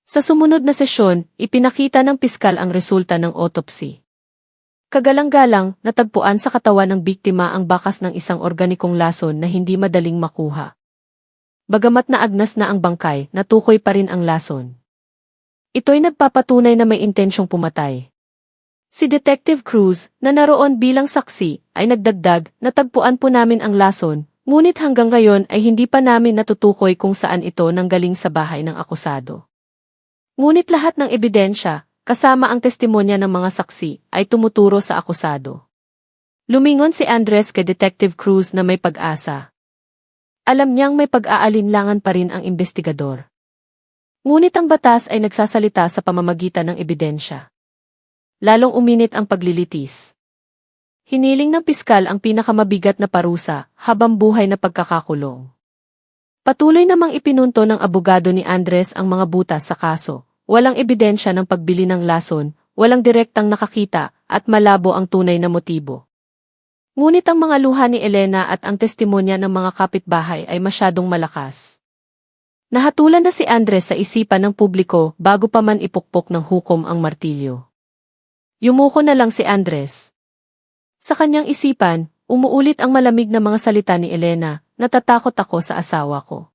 Sa sumunod na sesyon, ipinakita ng piskal ang resulta ng autopsy. Kagalang-galang, natagpuan sa katawan ng biktima ang bakas ng isang organikong lason na hindi madaling makuha. Bagamat naagnas na ang bangkay, natukoy pa rin ang lason. Ito'y nagpapatunay na may intensyong pumatay. Si Detective Cruz, na naroon bilang saksi, ay nagdagdag, natagpuan po namin ang lason, ngunit hanggang ngayon ay hindi pa namin natutukoy kung saan ito nanggaling sa bahay ng akusado. Ngunit lahat ng ebidensya, kasama ang testimonya ng mga saksi, ay tumuturo sa akusado. Lumingon si Andres kay Detective Cruz na may pag-asa. Alam niyang may pag-aalinlangan pa rin ang investigador. Ngunit ang batas ay nagsasalita sa pamamagitan ng ebidensya. Lalong uminit ang paglilitis. Hiniling ng piskal ang pinakamabigat na parusa, habang buhay na pagkakakulong. Patuloy namang ipinunto ng abogado ni Andres ang mga butas sa kaso. Walang ebidensya ng pagbili ng lason, walang direktang nakakita, at malabo ang tunay na motibo. Ngunit ang mga luha ni Elena at ang testimonya ng mga kapitbahay ay masyadong malakas. Nahatulan na si Andres sa isipan ng publiko bago pa man ipukpok ng hukom ang martilyo. Yumuko na lang si Andres. Sa kanyang isipan, umuulit ang malamig na mga salita ni Elena, natatakot ako sa asawa ko.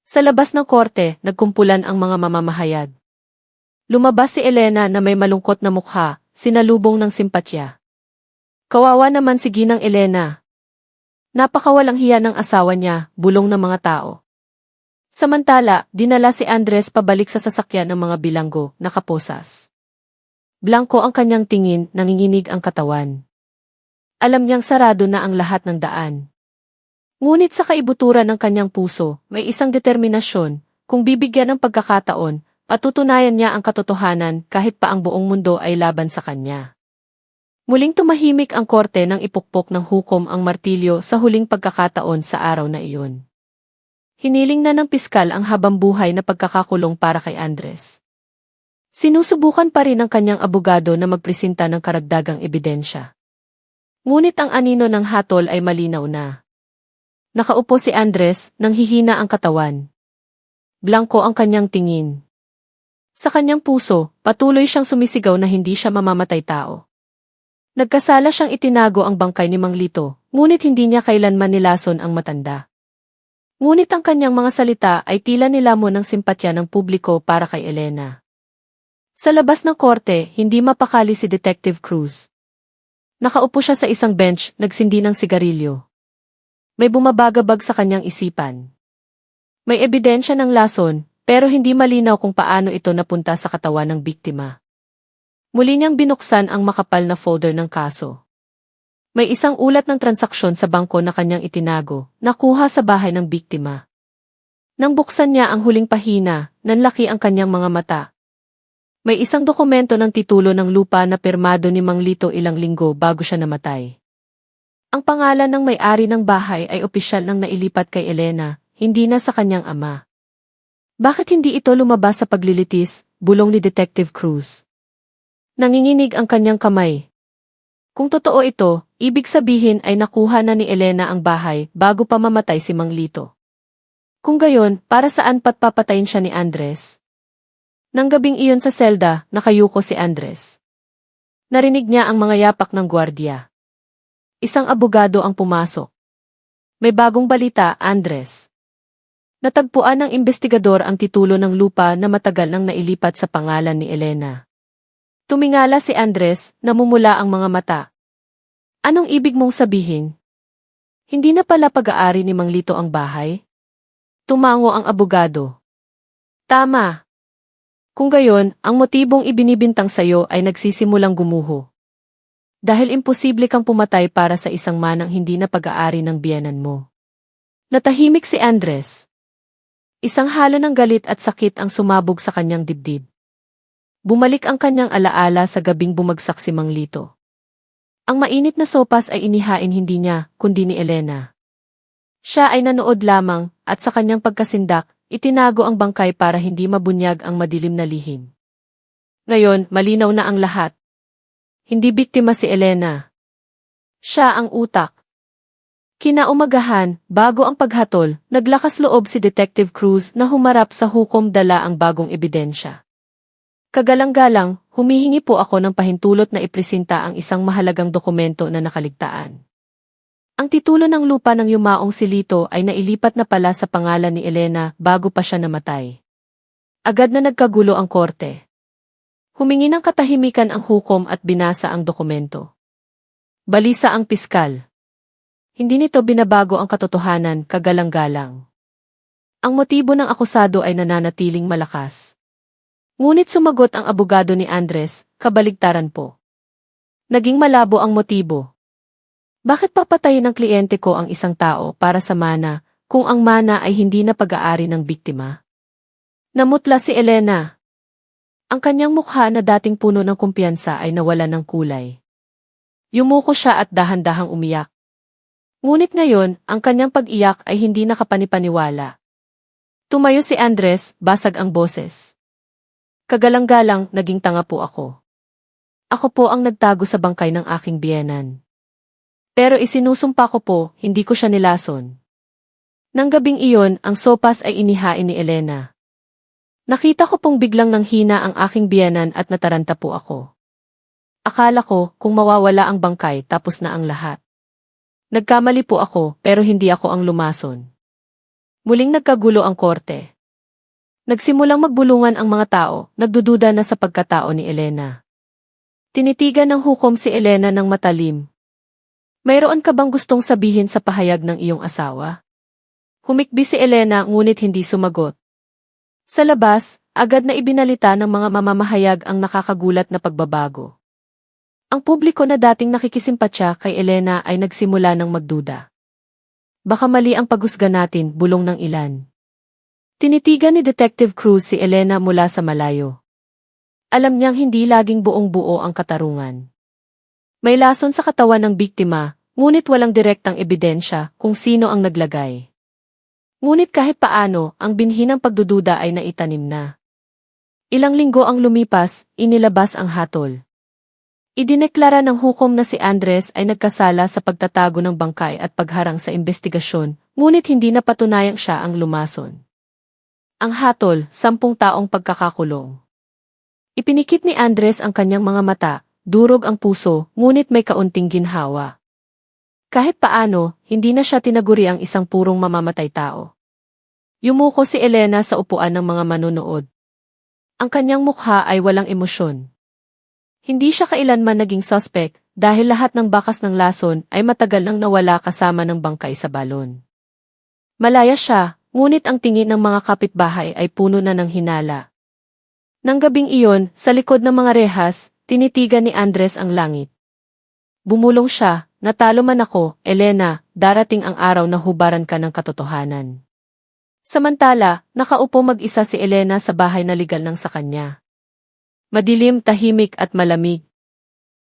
Sa labas ng korte, nagkumpulan ang mga mamamahayag. Lumabas si Elena na may malungkot na mukha, sinalubong ng simpatya. Kawawa naman si Ginang Elena. Napakawalang hiya ng asawa niya, bulong ng mga tao. Samantala, dinala si Andres pabalik sa sasakyan ng mga bilanggo, nakaposas. Blanko ang kanyang tingin, nanginginig ang katawan. Alam niyang sarado na ang lahat ng daan. Ngunit sa kaibuturan ng kanyang puso, may isang determinasyon, kung bibigyan ng pagkakataon, patutunayan niya ang katotohanan kahit pa ang buong mundo ay laban sa kanya. Muling tumahimik ang korte nang ipukpok ng hukom ang martilyo sa huling pagkakataon sa araw na iyon. Hiniling na ng piskal ang habambuhay na pagkakakulong para kay Andres. Sinusubukan pa rin ng kanyang abogado na magpresenta ng karagdagang ebidensya. Ngunit ang anino ng hatol ay malinaw na. Nakaupo si Andres, nang hihina ang katawan. Blanko ang kanyang tingin. Sa kanyang puso, patuloy siyang sumisigaw na hindi siya mamamatay tao. Nagkasala siyang itinago ang bangkay ni Mang Lito, ngunit hindi niya kailanman nilason ang matanda. Ngunit ang kanyang mga salita ay tila nilamon ng simpatya ng publiko para kay Elena. Sa labas ng korte, hindi mapakali si Detective Cruz. Nakaupo siya sa isang bench, nagsindi ng sigarilyo. May bumabagabag sa kanyang isipan. May ebidensya ng lason, pero hindi malinaw kung paano ito napunta sa katawan ng biktima. Muli niyang binuksan ang makapal na folder ng kaso. May isang ulat ng transaksyon sa bangko na kanyang itinago, nakuha sa bahay ng biktima. Nang buksan niya ang huling pahina, nanlaki ang kanyang mga mata. May isang dokumento ng titulo ng lupa na pirmado ni Mang Lito ilang linggo bago siya namatay. Ang pangalan ng may-ari ng bahay ay opisyal nang nailipat kay Elena, hindi na sa kanyang ama. Bakit hindi ito lumabas sa paglilitis, bulong ni Detective Cruz. Nanginginig ang kanyang kamay. Kung totoo ito, ibig sabihin ay nakuha na ni Elena ang bahay bago pa mamatay si Mang Lito. Kung gayon, para saan papatayin siya ni Andres? Nang gabing iyon sa selda, nakayuko si Andres. Narinig niya ang mga yapak ng gwardiya. Isang abogado ang pumasok. May bagong balita, Andres. Natagpuan ng investigador ang titulo ng lupa na matagal nang nailipat sa pangalan ni Elena. Tumingala si Andres, namumula ang mga mata. Anong ibig mong sabihin? Hindi na pala pag-aari ni Mang Lito ang bahay? Tumango ang abogado. Tama. Kung gayon, ang motibong ibinibintang sayo ay nagsisimulang gumuho. Dahil imposible kang pumatay para sa isang manang hindi na pag-aari ng biyenan mo. Natahimik si Andres. Isang halo ng galit at sakit ang sumabog sa kanyang dibdib. Bumalik ang kanyang alaala sa gabing bumagsak si Mang Lito. Ang mainit na sopas ay inihain hindi niya, kundi ni Elena. Siya ay nanood lamang, at sa kanyang pagkasindak, itinago ang bangkay para hindi mabunyag ang madilim na lihim. Ngayon, malinaw na ang lahat. Hindi biktima si Elena. Siya ang utak. Kinaumagahan, bago ang paghatol, naglakas loob si Detective Cruz na humarap sa hukom dala ang bagong ebidensya. Kagalang-galang, humihingi po ako ng pahintulot na ipresenta ang isang mahalagang dokumento na nakaligtaan. Ang titulo ng lupa ng yumaong si Lito ay nailipat na pala sa pangalan ni Elena bago pa siya namatay. Agad na nagkagulo ang korte. Humingi ng katahimikan ang hukom at binasa ang dokumento. Balisa ang piskal. Hindi nito binabago ang katotohanan, kagalang-galang. Ang motibo ng akusado ay nananatiling malakas. Ngunit sumagot ang abogado ni Andres, kabaligtaran po. Naging malabo ang motibo. Bakit papatayin ng kliyente ko ang isang tao para sa mana, kung ang mana ay hindi na pag-aari ng biktima? Namutla si Elena. Ang kanyang mukha na dating puno ng kumpiyansa ay nawala ng kulay. Yumuko siya at dahan-dahang umiyak. Ngunit ngayon, ang kanyang pag-iyak ay hindi nakapanipaniwala. Tumayo si Andres, basag ang boses. Kagalang-galang, naging tanga po ako. Ako po ang nagtago sa bangkay ng aking biyenan. Pero isinusumpa ko po, hindi ko siya nilason. Nang gabing iyon, ang sopas ay inihain ni Elena. Nakita ko pong biglang nanghina ang aking biyenan at nataranta po ako. Akala ko, kung mawawala ang bangkay, tapos na ang lahat. Nagkamali po ako, pero hindi ako ang lumason. Muling nagkagulo ang korte. Nagsimulang magbulungan ang mga tao, nagdududa na sa pagkatao ni Elena. Tinitigan ng hukom si Elena ng matalim. Mayroon ka bang gustong sabihin sa pahayag ng iyong asawa? Humikbi si Elena ngunit hindi sumagot. Sa labas, agad na ibinalita ng mga mamamahayag ang nakakagulat na pagbabago. Ang publiko na dating nakikisimpatya kay Elena ay nagsimula ng magduda. Baka mali ang paghusga natin, bulong ng ilan. Tinitigan ni Detective Cruz si Elena mula sa malayo. Alam niyang hindi laging buong-buo ang katarungan. May lason sa katawan ng biktima, ngunit walang direktang ebidensya kung sino ang naglagay. Ngunit kahit paano, ang binhi ng pagdududa ay naitanim na. Ilang linggo ang lumipas, inilabas ang hatol. Idineklara ng hukom na si Andres ay nagkasala sa pagtatago ng bangkay at pagharang sa investigasyon, ngunit hindi napatunayang siya ang lumason. Ang hatol, 10 taong pagkakakulong. Ipinikit ni Andres ang kanyang mga mata, durog ang puso, ngunit may kaunting ginhawa. Kahit paano, hindi na siya tinaguri ang isang purong mamamatay tao. Yumuko si Elena sa upuan ng mga manonood. Ang kanyang mukha ay walang emosyon. Hindi siya kailanman naging suspect dahil lahat ng bakas ng lason ay matagal nang nawala kasama ng bangkay sa balon. Malaya siya, ngunit ang tingin ng mga kapitbahay ay puno na ng hinala. Nang gabing iyon, sa likod ng mga rehas, tinitigan ni Andres ang langit. Bumulong siya, natalo man ako, Elena, darating ang araw na hubaran ka ng katotohanan. Samantala, nakaupo mag-isa si Elena sa bahay na ligal ng sa kanya. Madilim, tahimik at malamig.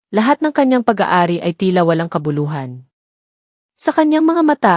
Lahat ng kanyang pag-aari ay tila walang kabuluhan. Sa kanyang mga mata,